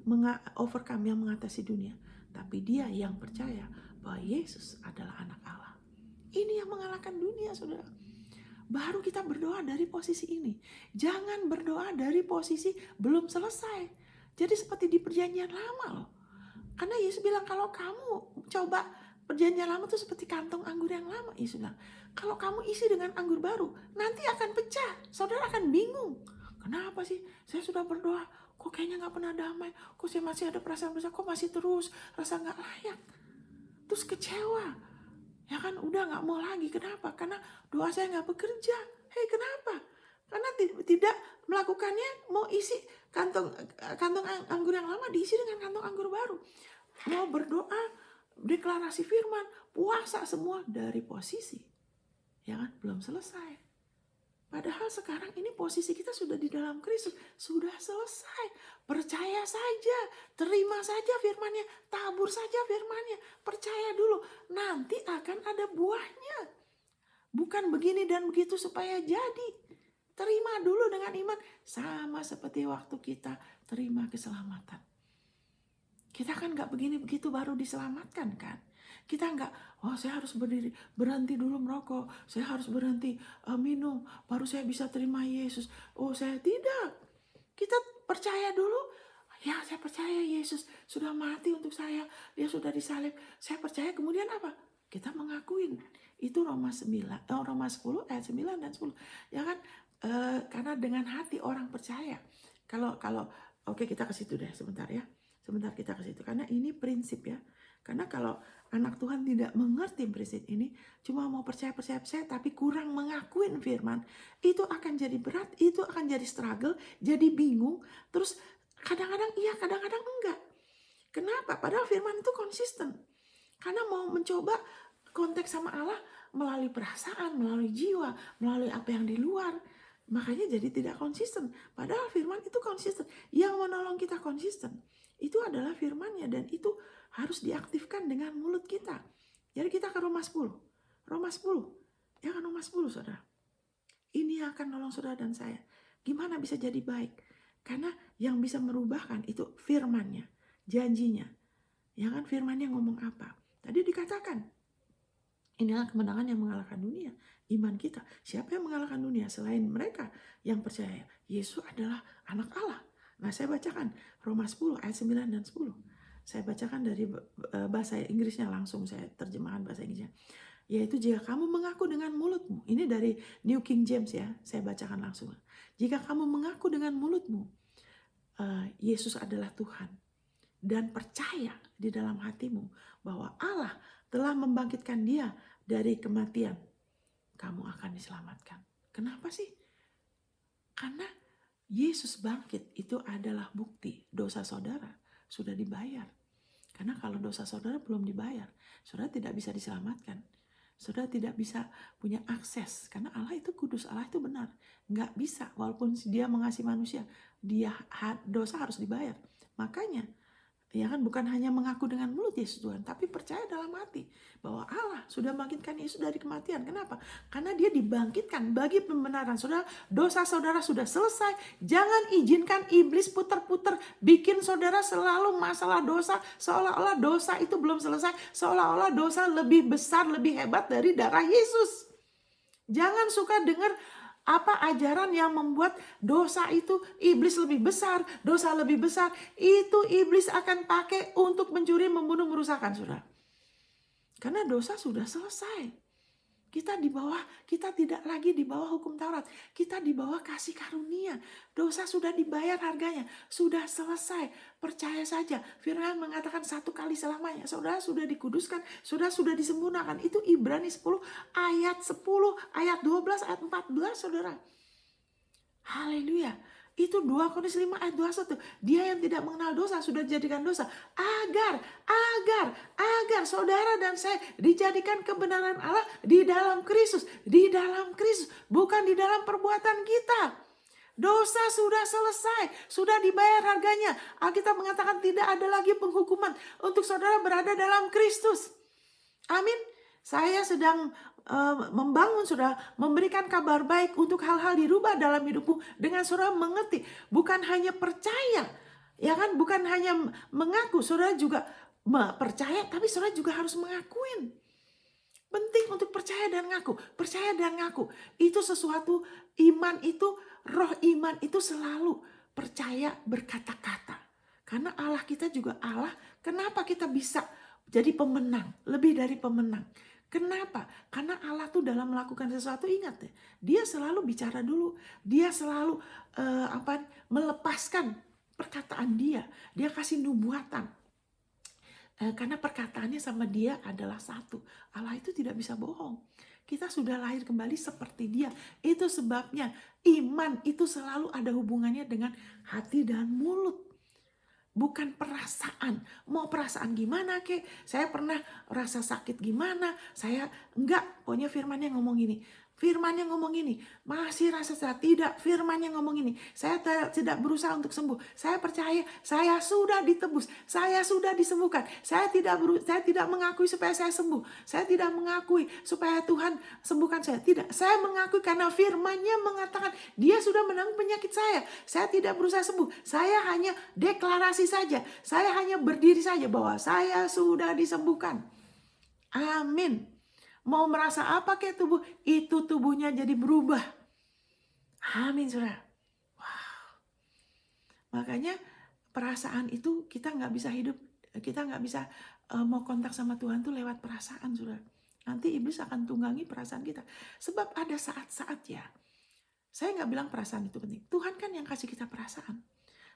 overcome, yang mengatasi dunia? Tapi dia yang percaya bahwa Yesus adalah anak Allah. Ini yang mengalahkan dunia, saudara. Baru kita berdoa dari posisi ini. Jangan berdoa dari posisi belum selesai. Jadi seperti di perjanjian lama loh. Karena Yesus bilang kalau kamu coba perjanjian lama itu seperti kantong anggur yang lama. Yesus bilang kalau kamu isi dengan anggur baru nanti akan pecah. Saudara akan bingung. Kenapa sih? Saya sudah berdoa. Kok kayaknya gak pernah damai. Kok saya masih ada perasaan bersalah. Kok masih terus rasa gak layak. Terus kecewa. Ya kan udah gak mau lagi. Kenapa? Karena doa saya gak bekerja. Hei, kenapa? Karena tidak melakukannya, mau isi kantong anggur yang lama diisi dengan kantong anggur baru. Mau berdoa, deklarasi firman, puasa, semua dari posisi, ya kan, belum selesai. Padahal sekarang ini posisi kita sudah di dalam Kristus, sudah selesai. Percaya saja, terima saja firman-Nya, tabur saja firman-Nya, percaya dulu, nanti akan ada buahnya. Bukan begini dan begitu supaya jadi. Terima dulu dengan iman, sama seperti waktu kita terima keselamatan. Kita kan gak begini begitu baru diselamatkan kan. Kita gak, saya harus berhenti dulu merokok, saya harus berhenti minum, baru saya bisa terima Yesus. Saya tidak. Kita percaya dulu, ya saya percaya Yesus sudah mati untuk saya, dia sudah disalib. Saya percaya, kemudian apa? Kita mengakuin. Itu Roma 10 ayat 9 dan 10. Ya kan? Karena dengan hati orang percaya. Kalau oke, kita ke situ deh sebentar ya. Sebentar kita ke situ karena ini prinsip ya. Karena kalau anak Tuhan tidak mengerti prinsip ini, cuma mau percaya, tapi kurang mengakuin firman, itu akan jadi berat, itu akan jadi struggle, jadi bingung, terus kadang-kadang iya, kadang-kadang enggak. Kenapa? Padahal firman itu konsisten. Karena mau mencoba konteks sama Allah melalui perasaan, melalui jiwa, melalui apa yang di luar. Makanya jadi tidak konsisten. Padahal firman itu konsisten. Yang menolong kita konsisten itu adalah firman-Nya, dan itu harus diaktifkan dengan mulut kita. Jadi kita ke Roma 10. Roma 10. Ya kan, Roma 10, saudara. Ini yang akan nolong saudara dan saya. Gimana bisa jadi baik? Karena yang bisa merubahkan itu firman-Nya, janjinya. Ya kan, firman-Nya ngomong apa? Tadi dikatakan, inilah kemenangan yang mengalahkan dunia, iman kita. Siapa yang mengalahkan dunia selain mereka yang percaya Yesus adalah anak Allah? Nah, saya bacakan Roma 10 ayat 9 dan 10. Saya bacakan dari bahasa Inggrisnya langsung, saya terjemahan bahasa Inggrisnya. Yaitu, jika kamu mengaku dengan mulutmu, ini dari New King James ya, saya bacakan langsung. Jika kamu mengaku dengan mulutmu, Yesus adalah Tuhan, dan percaya di dalam hatimu bahwa Allah telah membangkitkan dia dari kematian, kamu akan diselamatkan. Kenapa sih? Karena Yesus bangkit itu adalah bukti dosa saudara sudah dibayar. Karena kalau dosa saudara belum dibayar, saudara tidak bisa diselamatkan. Saudara tidak bisa punya akses. Karena Allah itu kudus, Allah itu benar. Nggak bisa, walaupun dia mengasihi manusia, dosa harus dibayar. Makanya, ya kan, bukan hanya mengaku dengan mulut Yesus Tuhan, tapi percaya dalam hati bahwa Allah sudah membangkitkan Yesus dari kematian. Kenapa? Karena dia dibangkitkan bagi pembenaran saudara. Dosa saudara sudah selesai. Jangan izinkan iblis putar-putar bikin saudara selalu masalah dosa, seolah-olah dosa itu belum selesai, seolah-olah dosa lebih besar, lebih hebat dari darah Yesus. Jangan suka dengar apa ajaran yang membuat dosa itu iblis lebih besar, dosa lebih besar. Itu iblis akan pakai untuk mencuri, membunuh, merusakkan, saudara. Karena dosa sudah selesai. Kita tidak lagi di bawah hukum Taurat. Kita di bawah kasih karunia. Dosa sudah dibayar harganya. Sudah selesai. Percaya saja. Firman mengatakan 1 kali selamanya. Saudara sudah dikuduskan. Sudah disempurnakan. Itu Ibrani 10 ayat 10, ayat 12, ayat 14, saudara. Haleluya. Itu 2 Korintus 5 ayat 21. Dia yang tidak mengenal dosa sudah dijadikan dosa. Agar saudara dan saya dijadikan kebenaran Allah di dalam Kristus. Di dalam Kristus. Bukan di dalam perbuatan kita. Dosa sudah selesai. Sudah dibayar harganya. Alkitab mengatakan tidak ada lagi penghukuman untuk saudara berada dalam Kristus. Amin. Saya sedang membangun, saudara, memberikan kabar baik untuk hal-hal dirubah dalam hidupmu dengan saudara mengerti, bukan hanya percaya, ya kan, bukan hanya mengaku, saudara juga percaya, tapi saudara juga harus mengakuin. Penting untuk percaya dan ngaku, itu sesuatu. Iman itu, roh iman itu selalu percaya berkata-kata. Karena Allah kita juga Allah. Kenapa kita bisa jadi pemenang, lebih dari pemenang? Kenapa? Karena Allah tuh dalam melakukan sesuatu, ingat ya, dia selalu bicara dulu. Dia selalu melepaskan perkataan dia. Dia kasih nubuatan. Karena perkataannya sama dia adalah satu. Allah itu tidak bisa bohong. Kita sudah lahir kembali seperti dia. Itu sebabnya iman itu selalu ada hubungannya dengan hati dan mulut. Bukan perasaan. Mau perasaan gimana kek? Saya pernah rasa sakit gimana? Saya enggak. Pokoknya firmannya ngomong gini. Firmannya ngomong gini. Masih rasa sakit? Tidak. Firmannya ngomong gini. Saya tidak berusaha untuk sembuh. Saya percaya saya sudah ditebus. Saya sudah disembuhkan. Saya tidak mengakui supaya saya sembuh. Saya tidak mengakui supaya Tuhan sembuhkan saya. Tidak. Saya mengakui karena firmannya mengatakan dia sudah menanggung penyakit saya. Saya tidak berusaha sembuh. Saya hanya deklarasi saja. Saya hanya berdiri saja bahwa saya sudah disembuhkan. Amin. Mau merasa apa kayak tubuh, itu tubuhnya jadi berubah. Amin, saudara. Wow. Makanya perasaan itu kita nggak bisa hidup, kita nggak bisa mau kontak sama Tuhan tuh lewat perasaan, saudara. Nanti iblis akan tunggangi perasaan kita. Sebab ada saat-saat ya, saya nggak bilang perasaan itu penting. Tuhan kan yang kasih kita perasaan.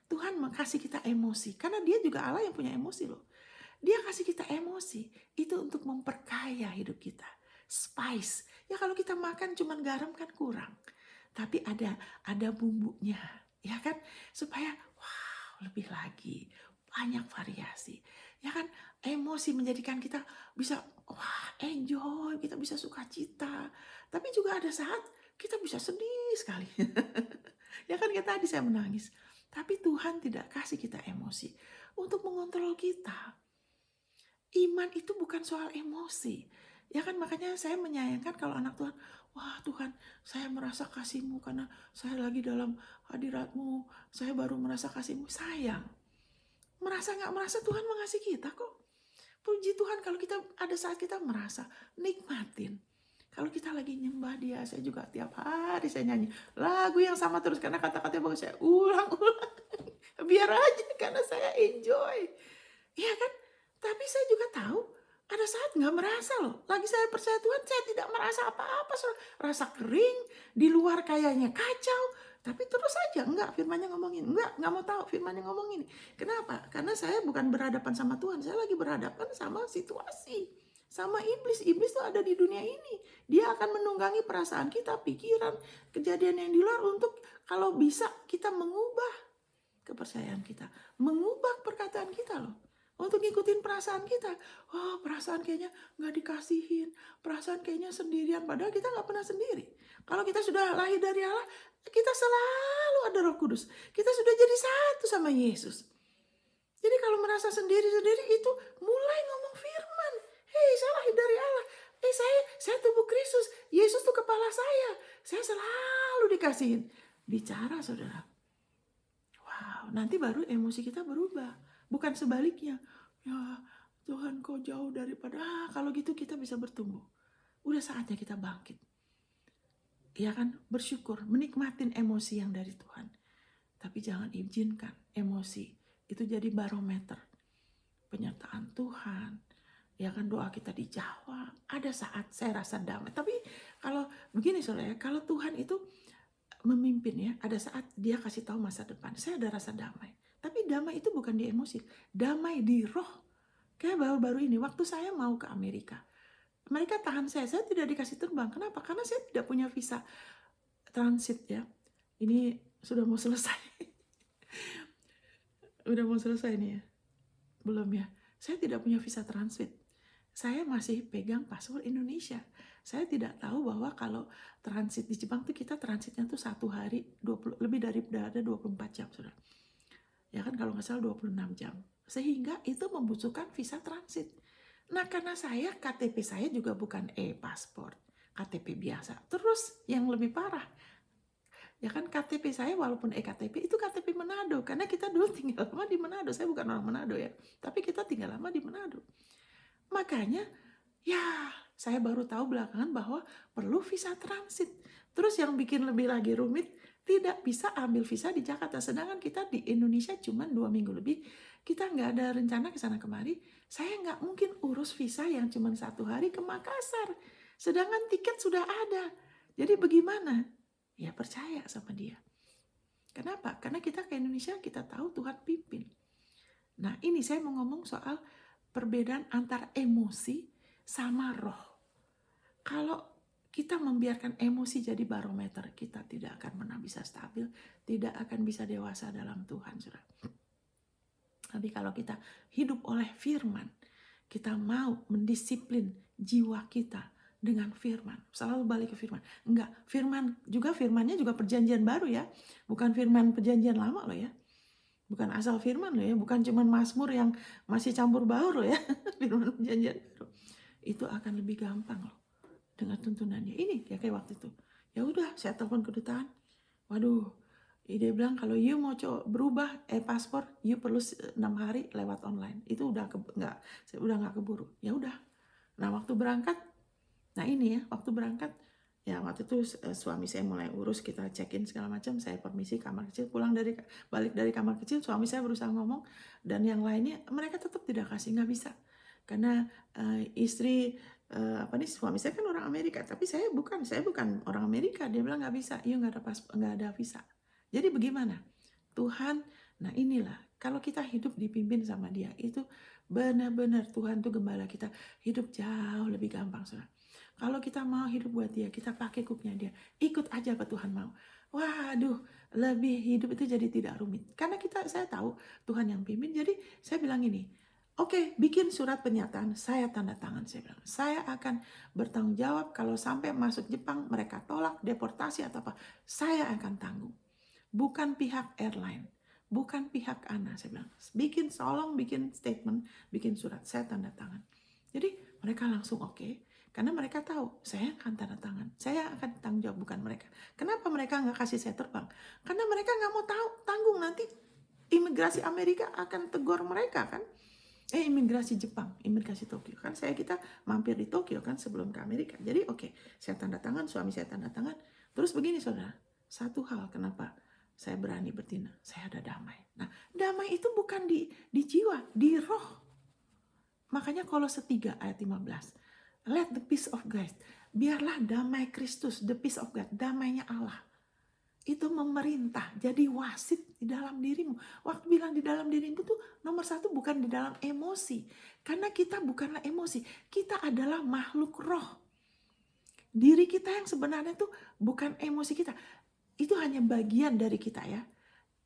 Tuhan kasih kita emosi. Karena dia juga Allah yang punya emosi loh. Dia kasih kita emosi, itu untuk memperkaya hidup kita. Spice, ya kalau kita makan cuman garam kan kurang. Tapi ada bumbunya, ya kan? Supaya wow, lebih lagi, banyak variasi. Ya kan? Emosi menjadikan kita bisa wah, enjoy, kita bisa sukacita. Tapi juga ada saat kita bisa sedih sekali. Ya kan kayak tadi saya menangis. Tapi Tuhan tidak kasih kita emosi untuk mengontrol kita. Iman itu bukan soal emosi. Ya kan makanya saya menyayangkan kalau anak Tuhan, wah Tuhan saya merasa kasih-Mu karena saya lagi dalam hadirat-Mu, saya baru merasa kasih-Mu. Sayang, merasa nggak merasa Tuhan mengasihi kita kok. Puji Tuhan kalau kita ada saat kita merasa, nikmatin. Kalau kita lagi nyembah Dia, saya juga tiap hari saya nyanyi lagu yang sama terus karena kata-katanya bagus, saya ulang-ulang. Biar aja karena saya enjoy. Iya kan? Tapi saya juga tahu ada saat nggak merasa loh. Lagi saya percaya Tuhan, saya tidak merasa apa-apa. Rasa kering, di luar kayaknya kacau. Tapi terus aja, enggak firmannya ngomongin. Enggak mau tahu firmannya ngomongin. Kenapa? Karena saya bukan berhadapan sama Tuhan. Saya lagi berhadapan sama situasi. Sama iblis. Iblis tuh ada di dunia ini. Dia akan menunggangi perasaan kita, pikiran, kejadian yang di luar untuk kalau bisa kita mengubah kepercayaan kita. Mengubah perkataan kita loh. Untuk ngikutin perasaan kita. Oh perasaan kayaknya gak dikasihin. Perasaan kayaknya sendirian. Padahal kita gak pernah sendiri. Kalau kita sudah lahir dari Allah, kita selalu ada Roh Kudus. Kita sudah jadi satu sama Yesus. Jadi kalau merasa sendiri-sendiri itu mulai ngomong firman. Hei saya lahir dari Allah. Saya tubuh Kristus. Yesus tuh kepala saya. Saya selalu dikasihin. Bicara saudara. Wow, nanti baru emosi kita berubah. Bukan sebaliknya. Ya Tuhan kau jauh daripada. Kalau gitu kita bisa bertumbuh. Udah saatnya kita bangkit. Ya kan, bersyukur, menikmatin emosi yang dari Tuhan. Tapi jangan izinkan emosi itu jadi barometer penyertaan Tuhan. Ya kan, doa kita dijawab. Ada saat saya rasa damai. Tapi kalau begini saudara, kalau Tuhan itu memimpin ya, ada saat dia kasih tahu masa depan. Saya ada rasa damai. Tapi damai itu bukan di emosi, damai di roh. Kayak baru-baru ini, waktu saya mau ke Amerika, mereka tahan saya tidak dikasih terbang. Kenapa? Karena saya tidak punya visa transit ya. Ini sudah mau selesai. Udah mau selesai nih ya? Belum ya? Saya tidak punya visa transit. Saya masih pegang paspor Indonesia. Saya tidak tahu bahwa kalau transit di Jepang tuh kita transitnya tuh 1 hari 24 jam sudah. Ya kan kalau nggak salah 26 jam. Sehingga itu membutuhkan visa transit. Nah karena saya KTP saya juga bukan e-paspor, KTP biasa. Terus yang lebih parah, ya kan KTP saya walaupun e-KTP itu KTP Manado. Karena kita dulu tinggal lama di Manado. Saya bukan orang Manado ya, tapi kita tinggal lama di Manado. Makanya ya saya baru tahu belakangan bahwa perlu visa transit. Terus yang bikin lebih lagi rumit, tidak bisa ambil visa di Jakarta. Sedangkan kita di Indonesia cuma 2 minggu lebih. Kita nggak ada rencana ke sana kemari. Saya nggak mungkin urus visa yang cuma 1 hari ke Makassar. Sedangkan tiket sudah ada. Jadi bagaimana? Ya percaya sama dia. Kenapa? Karena kita ke Indonesia kita tahu Tuhan pimpin. Nah ini saya mau ngomong soal perbedaan antara emosi sama roh. Kalau kita membiarkan emosi jadi barometer, kita tidak akan pernah bisa stabil, tidak akan bisa dewasa dalam Tuhan. Tapi kalau kita hidup oleh firman, kita mau mendisiplin jiwa kita dengan firman. Selalu balik ke firman. Enggak, firmannya juga perjanjian baru ya. Bukan firman perjanjian lama loh ya. Bukan asal firman loh ya. Bukan cuma Mazmur yang masih campur baur loh ya. Firman perjanjian baru. Itu akan lebih gampang loh. Dengan tuntunannya. Ini ya kayak waktu itu. Ya udah, saya telepon kedutaan. Waduh, dia bilang kalau you mau berubah paspor, you perlu 6 hari lewat online. Itu udah nggak keburu. Ya udah. Nah waktu berangkat, waktu berangkat, ya waktu itu suami saya mulai urus, kita check-in segala macam. Saya permisi kamar kecil, balik dari kamar kecil, suami saya berusaha ngomong, dan yang lainnya mereka tetap tidak kasih, nggak bisa. Karena suami saya kan orang Amerika, tapi saya bukan orang Amerika. Dia bilang nggak bisa, you nggak ada visa. Jadi bagaimana? Tuhan, nah inilah kalau kita hidup dipimpin sama dia itu Benar-benar Tuhan tuh gembala kita. Hidup jauh lebih gampang, saudara. Kalau kita mau hidup buat dia, kita pakai kuknya dia. Ikut aja apa Tuhan mau. Waduh, lebih hidup itu jadi tidak rumit. Karena saya tahu Tuhan yang pimpin. Jadi saya bilang ini, oke, bikin surat pernyataan, saya tanda tangan. Saya bilang, saya akan bertanggung jawab kalau sampai masuk Jepang, mereka tolak, deportasi atau apa. Saya akan tanggung. Bukan pihak airline, bukan pihak ANA. Saya bilang, tolong bikin statement, bikin surat, saya tanda tangan. Jadi mereka langsung oke. Karena mereka tahu, saya akan tanda tangan. Saya akan tanggung jawab, bukan mereka. Kenapa mereka nggak kasih saya terbang? Karena mereka nggak mau tanggung, nanti imigrasi Amerika akan tegur mereka kan. Imigrasi Jepang, imigrasi Tokyo. Kan kita mampir di Tokyo kan sebelum ke Amerika. Jadi oke, saya tanda tangan, suami saya tanda tangan. Terus begini saudara, satu hal kenapa saya berani bertindak, saya ada damai. Nah, damai itu bukan di jiwa, di roh. Makanya Kolose 3 ayat 15. Let the peace of God. Biarlah damai Kristus, the peace of God, damainya Allah. Itu memerintah, jadi wasit di dalam dirimu. Waktu bilang di dalam dirimu tuh nomor satu bukan di dalam emosi. Karena kita bukanlah emosi, kita adalah makhluk roh. Diri kita yang sebenarnya tuh bukan emosi kita. Itu hanya bagian dari kita ya.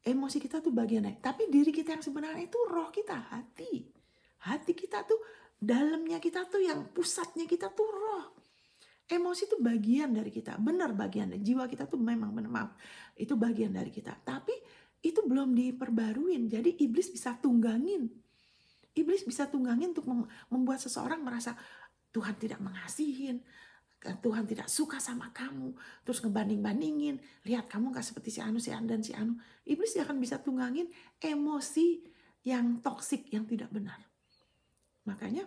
Emosi kita tuh bagian dari. Tapi diri kita yang sebenarnya itu roh kita, hati. Hati kita tuh, dalamnya kita tuh yang pusatnya kita tuh roh. Emosi itu bagian dari kita, benar bagian dari jiwa kita tuh memang benar, maaf, itu bagian dari kita. Tapi itu belum diperbaruin, jadi iblis bisa tunggangin. Iblis bisa tunggangin untuk membuat seseorang merasa Tuhan tidak mengasihin, Tuhan tidak suka sama kamu, terus ngebanding-bandingin, lihat kamu gak seperti si Anu, si Anu, dan si Anu. Iblis akan bisa tunggangin emosi yang toksik, yang tidak benar. Makanya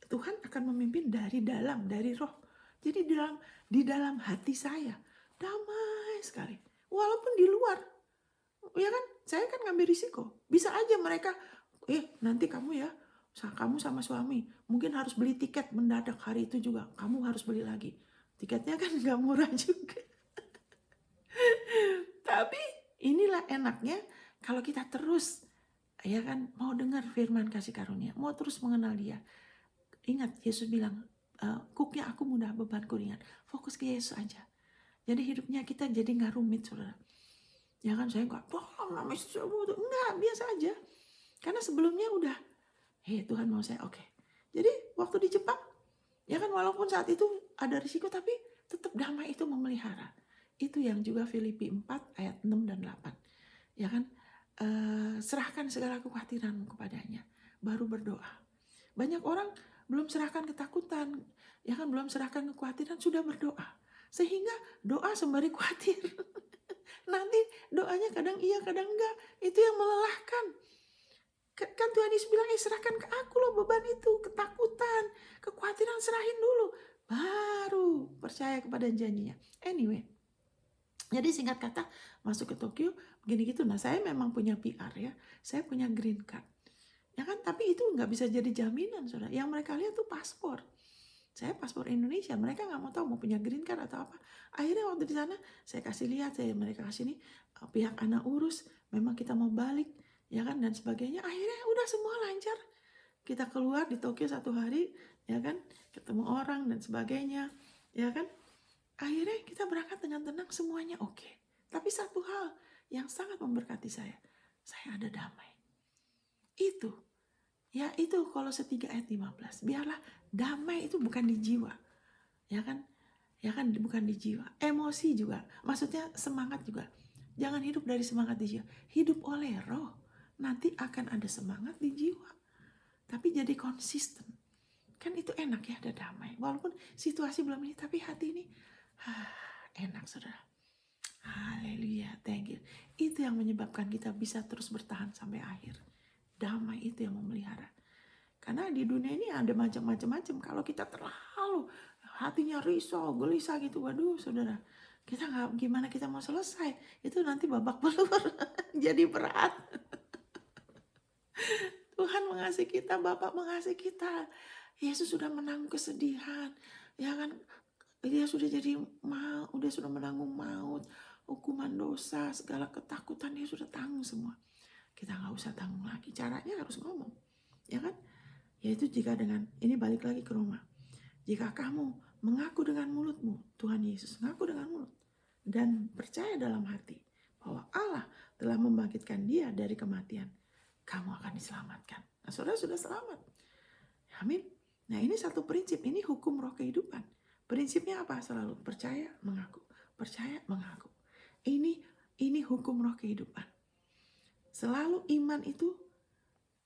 Tuhan akan memimpin dari dalam, dari roh. Jadi di dalam hati saya damai sekali. Walaupun di luar, ya kan, saya kan ngambil risiko. Bisa aja mereka, nanti kamu ya, kamu sama suami mungkin harus beli tiket mendadak hari itu juga. Kamu harus beli lagi. Tiketnya kan nggak murah juga. Tapi inilah enaknya kalau kita terus, ya kan, mau dengar firman kasih karunia, mau terus mengenal dia. Ingat, Yesus bilang, kuknya aku mudah, bebanku ringan. Fokus ke Yesus aja. Jadi hidupnya kita jadi nggak rumit, saudara. Ya kan, saya nggak, enggak, biasa aja. Karena sebelumnya udah, Tuhan mau saya, oke. Jadi waktu di Jepang, ya kan, walaupun saat itu ada risiko, tapi tetap damai itu memelihara. Itu yang juga Filipi 4 ayat 6 dan 8. Ya kan, serahkan segala kekhawatiranmu kepadanya, baru berdoa. Banyak orang belum serahkan ketakutan, ya kan, belum serahkan kekhawatiran, sudah berdoa. Sehingga doa sembari khawatir. Nanti doanya kadang iya, kadang enggak. Itu yang melelahkan. Kan Tuhan Yesus bilang, serahkan ke aku loh beban itu, ketakutan, kekhawatiran serahin dulu. Baru percaya kepada janjinya. Anyway, jadi singkat kata, masuk ke Tokyo, begini gitu. Nah, saya memang punya PR ya. Saya punya green card. Ya kan, tapi itu nggak bisa jadi jaminan, saudara. Yang mereka lihat tuh paspor. Saya paspor Indonesia, mereka nggak mau tahu mau punya green card atau apa. Akhirnya waktu di sana saya kasih lihat, mereka kasih nih pihak anak urus, memang kita mau balik, ya kan, dan sebagainya. Akhirnya udah semua lancar. Kita keluar di Tokyo 1 hari, ya kan, ketemu orang dan sebagainya, ya kan. Akhirnya kita berangkat dengan tenang, semuanya oke. Tapi satu hal yang sangat memberkati saya ada damai. Itu Kolose 3 ayat 15. Biarlah damai itu bukan di jiwa. Ya kan, bukan di jiwa. Emosi juga, maksudnya semangat juga. Jangan hidup dari semangat di jiwa. Hidup oleh roh. Nanti akan ada semangat di jiwa. Tapi jadi konsisten. Kan itu enak ya, ada damai. Walaupun situasi belum ini, tapi hati ini enak, saudara. Haleluya, thank you. Itu yang menyebabkan kita bisa terus bertahan sampai akhir. Damai itu yang memelihara. Karena di dunia ini ada macam-macam. Kalau kita terlalu hatinya risau, gelisah gitu, waduh saudara, kita nggak, gimana kita mau selesai? Itu nanti babak belur, jadi berat. Tuhan mengasihi kita, Bapak mengasihi kita. Yesus sudah menanggung kesedihan, ya kan? Dia sudah sudah menanggung maut, hukuman dosa, segala ketakutan dia sudah tanggung semua. Kita nggak usah tanggung lagi. Caranya harus ngomong, ya kan? Yaitu jika dengan, ini balik lagi ke Roma. Jika kamu mengaku dengan mulutmu, Tuhan Yesus, mengaku dengan mulut, dan percaya dalam hati bahwa Allah telah membangkitkan dia dari kematian, kamu akan diselamatkan. Nah, saudara sudah selamat. Amin. Nah, ini satu prinsip, ini hukum roh kehidupan. Prinsipnya apa? Selalu percaya, mengaku. Percaya, mengaku. Ini hukum roh kehidupan. Selalu iman itu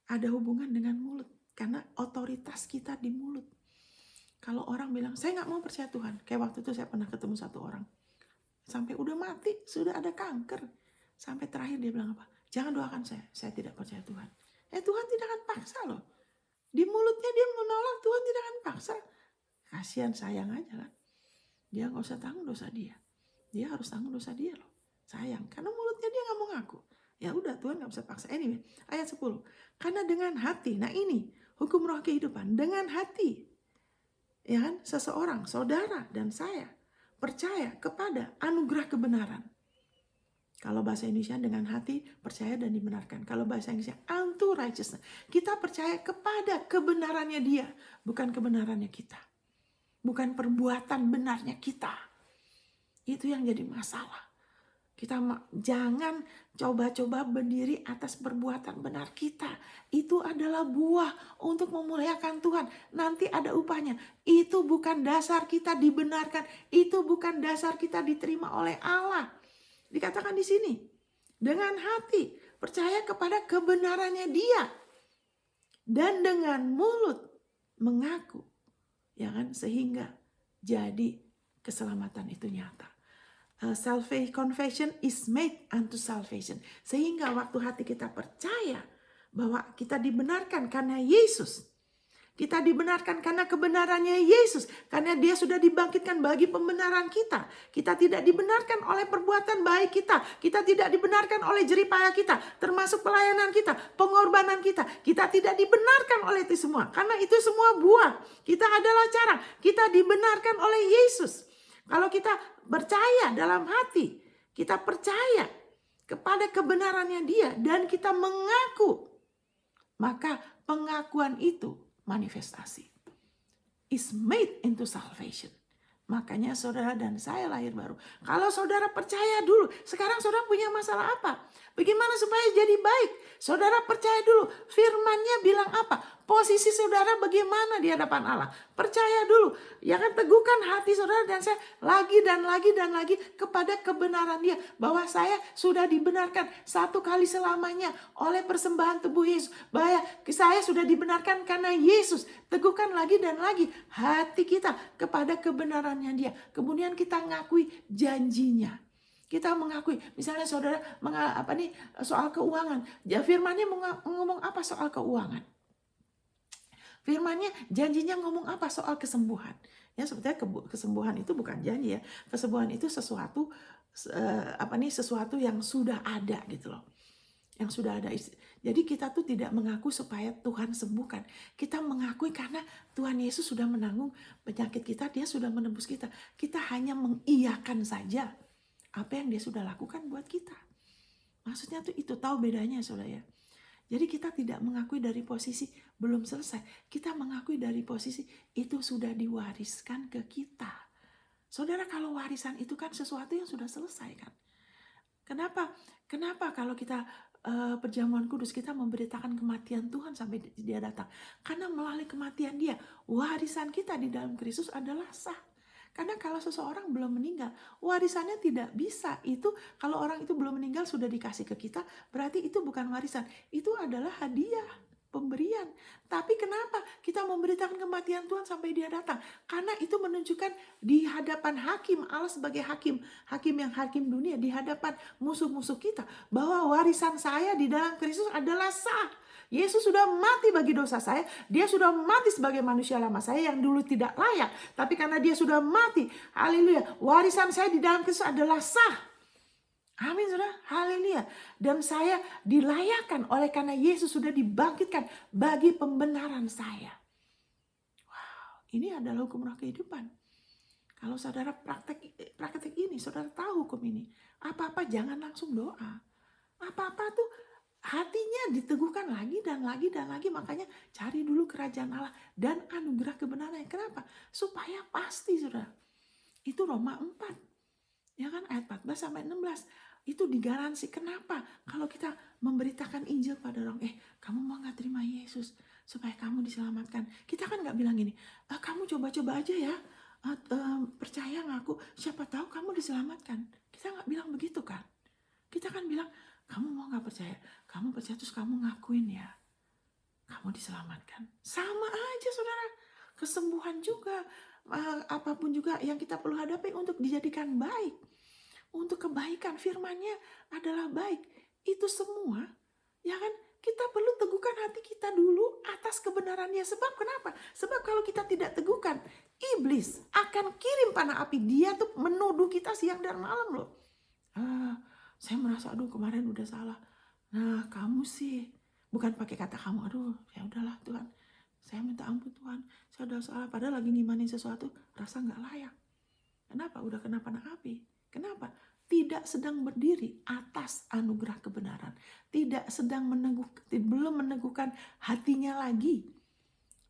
ada hubungan dengan mulut. Karena otoritas kita di mulut. Kalau orang bilang, saya gak mau percaya Tuhan. Kayak waktu itu saya pernah ketemu satu orang. Sampai udah mati, sudah ada kanker. Sampai terakhir dia bilang apa? Jangan doakan saya tidak percaya Tuhan. Tuhan tidak akan paksa loh. Di mulutnya dia menolak, Tuhan tidak akan paksa. Kasihan, sayang aja kan. Dia gak usah tanggung dosa dia. Dia harus tanggung dosa dia loh. Sayang, karena mulutnya dia gak mau ngaku. Ya udah, Tuhan gak bisa paksa. Anyway, ayat 10. Karena dengan hati, nah ini hukum roh kehidupan. Dengan hati, ya kan, seseorang, saudara dan saya percaya kepada anugerah kebenaran. Kalau bahasa Indonesia dengan hati percaya dan dibenarkan. Kalau bahasa Inggrisnya unto righteousness. Kita percaya kepada kebenarannya dia, bukan kebenarannya kita. Bukan perbuatan benarnya kita. Itu yang jadi masalah. Kita jangan coba-coba berdiri atas perbuatan benar kita. Itu adalah buah untuk memuliakan Tuhan. Nanti ada upahnya. Itu bukan dasar kita dibenarkan. Itu bukan dasar kita diterima oleh Allah. Dikatakan di sini. Dengan hati percaya kepada kebenarannya dia. Dan dengan mulut mengaku. Ya kan? Sehingga jadi keselamatan itu nyata. Confession is made unto salvation. Sehingga waktu hati kita percaya bahwa kita dibenarkan karena Yesus. Kita dibenarkan karena kebenarannya Yesus. Karena dia sudah dibangkitkan bagi pembenaran kita. Kita tidak dibenarkan oleh perbuatan baik kita. Kita tidak dibenarkan oleh jeripaya kita. Termasuk pelayanan kita, pengorbanan kita. Kita tidak dibenarkan oleh itu semua. Karena itu semua buah. Kita adalah cara. Kita dibenarkan oleh Yesus. Kalau kita percaya dalam hati, kita percaya kepada kebenarannya dia dan kita mengaku, maka pengakuan itu manifestasi. Is made into salvation. Makanya saudara dan saya lahir baru. Kalau saudara percaya dulu, sekarang saudara punya masalah apa? Bagaimana supaya jadi baik? Saudara percaya dulu, firman-Nya bilang apa? Posisi saudara bagaimana di hadapan Allah? Percaya dulu. Ya kan, teguhkan hati saudara dan saya lagi dan lagi dan lagi kepada kebenaran dia. Bahwa saya sudah dibenarkan satu kali selamanya oleh persembahan tubuh Yesus. Bahwa saya sudah dibenarkan karena Yesus. Teguhkan lagi dan lagi hati kita kepada kebenarannya dia. Kemudian kita ngakui janjinya. Kita mengakui, misalnya saudara soal keuangan. Ya, firman-Nya ngomong apa soal keuangan? Firman-Nya, janjinya ngomong apa soal kesembuhan? Ya, sebetulnya kesembuhan itu bukan janji ya. Kesembuhan itu sesuatu sesuatu yang sudah ada gitu loh. Yang sudah ada. Jadi kita tuh tidak mengaku supaya Tuhan sembuhkan. Kita mengakui karena Tuhan Yesus sudah menanggung penyakit kita, dia sudah menebus kita. Kita hanya mengiyakan saja apa yang dia sudah lakukan buat kita. Maksudnya tuh itu, tahu bedanya saudara ya. Jadi kita tidak mengakui dari posisi belum selesai. Kita mengakui dari posisi itu sudah diwariskan ke kita. Saudara, kalau warisan itu kan sesuatu yang sudah selesai kan. Kenapa kalau kita perjamuan kudus kita memberitakan kematian Tuhan sampai dia datang? Karena melalui kematian dia, warisan kita di dalam Kristus adalah sah. Karena kalau seseorang belum meninggal, warisannya tidak bisa. Itu kalau orang itu belum meninggal sudah dikasih ke kita, berarti itu bukan warisan. Itu adalah hadiah, pemberian. Tapi kenapa kita memberitakan kematian Tuhan sampai dia datang? Karena itu menunjukkan di hadapan hakim, Allah sebagai hakim yang hakim dunia, di hadapan musuh-musuh kita, bahwa warisan saya di dalam Kristus adalah sah. Yesus sudah mati bagi dosa saya. Dia sudah mati sebagai manusia lama saya yang dulu tidak layak. Tapi karena dia sudah mati, haleluya, warisan saya di dalam Kristus adalah sah. Amin saudara, haleluya. Dan saya dilayakkan oleh karena Yesus sudah dibangkitkan bagi pembenaran saya. Wow, ini adalah hukum roh kehidupan. Kalau saudara praktek ini, saudara tahu hukum ini. Apa-apa jangan langsung doa. Apa-apa tuh hatinya diteguhkan lagi dan lagi dan lagi. Makanya cari dulu kerajaan Allah dan anugerah kebenaran. Kenapa? Supaya pasti, saudara. Itu Roma 4. Ya kan, ayat 14 sampai 16. Itu digaransi. Kenapa? Kalau kita memberitakan Injil pada orang, kamu mau gak terima Yesus supaya kamu diselamatkan? Kita kan gak bilang gini, kamu coba-coba aja ya, percaya ngaku, siapa tahu kamu diselamatkan. Kita gak bilang begitu kan. Kita kan bilang, kamu mau gak percaya? Kamu percaya terus kamu ngakuin ya, kamu diselamatkan. Sama aja, saudara. Kesembuhan juga, apapun juga yang kita perlu hadapi untuk dijadikan baik, untuk kebaikan. Firman-Nya adalah baik. Itu semua, ya kan, kita perlu teguhkan hati kita dulu atas kebenarannya. Sebab kenapa? Sebab kalau kita tidak teguhkan, iblis akan kirim panah api. Dia tuh menuduh kita siang dan malam loh. Saya merasa, aduh kemarin udah salah. Nah, kamu sih, bukan pakai kata kamu, aduh ya udahlah Tuhan, saya minta ampun Tuhan, saya udah salah. Padahal lagi ngimanin sesuatu, rasa gak layak. Kenapa? Udah kena panah api. Kenapa? Tidak sedang berdiri atas anugerah kebenaran. Tidak sedang belum meneguhkan hatinya lagi,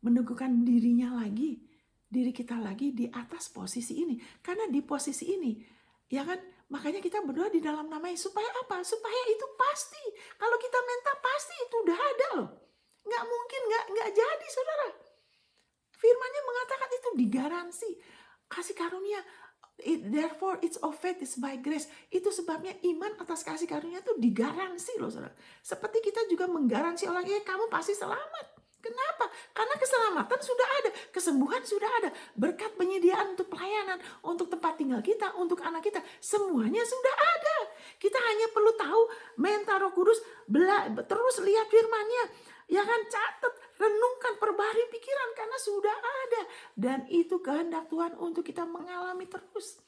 meneguhkan dirinya lagi, diri kita lagi di atas posisi ini. Karena di posisi ini, ya kan, makanya kita berdoa di dalam nama Yesus. Supaya apa? Supaya itu pasti. Kalau kita minta pasti itu udah ada loh. Nggak mungkin nggak jadi, saudara. Firman-Nya mengatakan itu digaransi. Kasih karunia. Therefore it's of faith is by grace. Itu sebabnya iman atas kasih karunia itu digaransi loh, saudara. Seperti kita juga menggaransi orang, kamu pasti selamat. Kenapa? Karena keselamatan sudah ada, kesembuhan sudah ada, berkat penyediaan untuk pelayanan, untuk tempat tinggal kita, untuk anak kita, semuanya sudah ada. Kita hanya perlu tahu, minta Roh Kudus, terus lihat firman-Nya, ya kan, catat, renungkan, perbarui pikiran, karena sudah ada. Dan itu kehendak Tuhan untuk kita mengalami terus.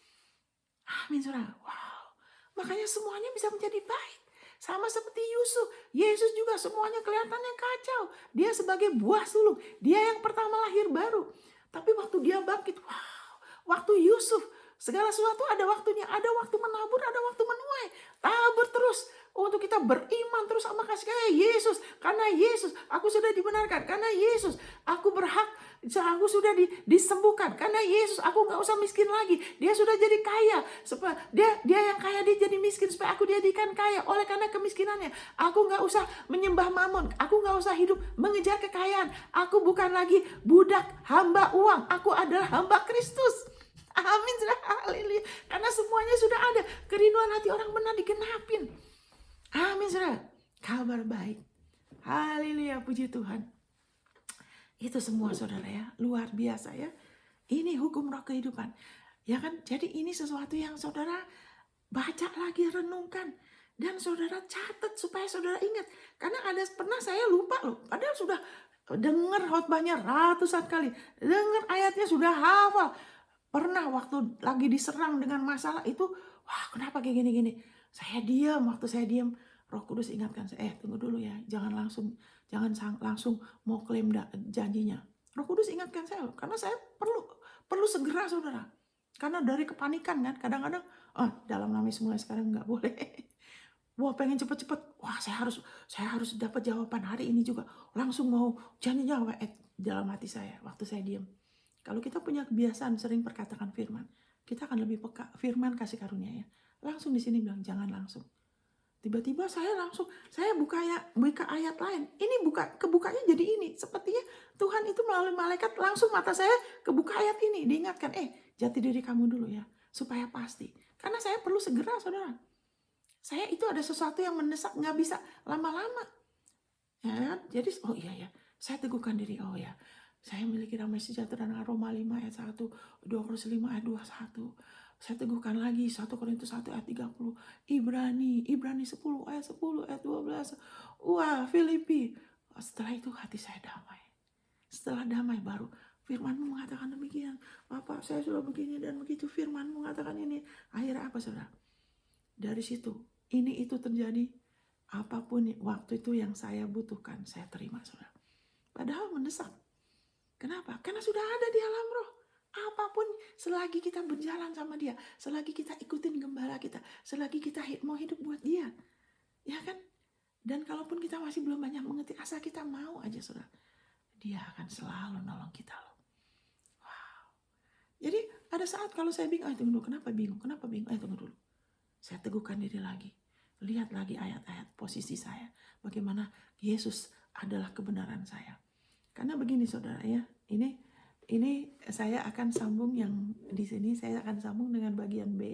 Amin, saudara. Wow. Makanya semuanya bisa menjadi baik. Sama seperti Yusuf. Yesus juga semuanya kelihatannya kacau. Dia sebagai buah sulung. Dia yang pertama lahir baru. Tapi waktu dia bangkit, wow. Waktu Yusuf, segala sesuatu ada waktunya. Ada waktu menabur, ada waktu menuai. Tabur terus. Untuk kita beriman terus sama kasih kayak Yesus. Karena Yesus, aku sudah dibenarkan. Karena Yesus, aku berhak. Aku sudah disembuhkan. Karena Yesus, aku gak usah miskin lagi. Dia sudah jadi kaya. Dia yang kaya, dia jadi miskin. Supaya aku dijadikan kaya. Oleh karena kemiskinannya, aku gak usah menyembah mamon. Aku gak usah hidup mengejar kekayaan. Aku bukan lagi budak hamba uang. Aku adalah hamba Kristus. Amin. Haleluya. Karena semuanya sudah ada. Kerinduan hati orang benar digenapin. Amin, saudara. Kabar baik. Haleluya, puji Tuhan. Itu semua, saudara, ya, luar biasa ya. Ini hukum roh kehidupan. Ya kan? Jadi ini sesuatu yang saudara baca lagi, renungkan. Dan saudara catat supaya saudara ingat. Karena pernah saya lupa loh. Padahal sudah dengar khotbahnya ratusan kali. Dengar ayatnya sudah hafal. Pernah waktu lagi diserang dengan masalah itu, wah kenapa kayak gini-gini. Waktu saya diam, Roh Kudus ingatkan saya, tunggu dulu ya, jangan langsung mau klaim janjinya. Roh Kudus ingatkan saya loh, karena saya perlu segera, saudara. Karena dari kepanikan kan, kadang-kadang, dalam nama Yesus mulai sekarang nggak boleh. Wah pengen cepet-cepet, wah saya harus dapat jawaban hari ini juga. Langsung mau janjinya, dalam hati saya, waktu saya diam. Kalau kita punya kebiasaan sering perkatakan firman, kita akan lebih peka. Firman kasih karunia ya. Langsung di sini bilang jangan langsung. Tiba-tiba saya buka ayat lain. Ini kebukanya jadi ini. Sepertinya Tuhan itu melalui malaikat langsung mata saya kebuka ayat ini. Diingatkan, jati diri kamu dulu ya. Supaya pasti. Karena saya perlu segera, saudara. Saya itu ada sesuatu yang mendesak, nggak bisa lama-lama. Ya, jadi iya ya. Saya teguhkan diri, saya memiliki damai sejahtera dengan Roma 5 ayat 1, 2 Korintus 5 ayat 21. Saya teguhkan lagi 1 Korintus 1 ayat 30. Ibrani 10 ayat 10 ayat 12. Wah, Filipi. Setelah itu hati saya damai. Setelah damai baru firman-Mu mengatakan demikian. Bapak, saya sudah begini dan begitu. Firman-Mu mengatakan ini. Akhirnya apa, saudara? Dari situ, itu terjadi. Apapun waktu itu yang saya butuhkan, saya terima, saudara. Padahal mendesak. Kenapa? Karena sudah ada di alam roh. Apapun selagi kita berjalan sama dia, selagi kita ikutin gembala kita, selagi kita mau hidup buat dia. Ya kan? Dan kalaupun kita masih belum banyak mengerti, asal kita mau aja saudara, dia akan selalu nolong kita loh. Wow. Jadi ada saat kalau saya bingung, tunggu dulu, kenapa bingung? Tunggu dulu. Saya teguhkan diri lagi. Lihat lagi ayat-ayat posisi saya. Bagaimana Yesus adalah kebenaran saya. Karena begini saudara ya, ini saya akan sambung yang di sini, saya akan sambung dengan bagian B.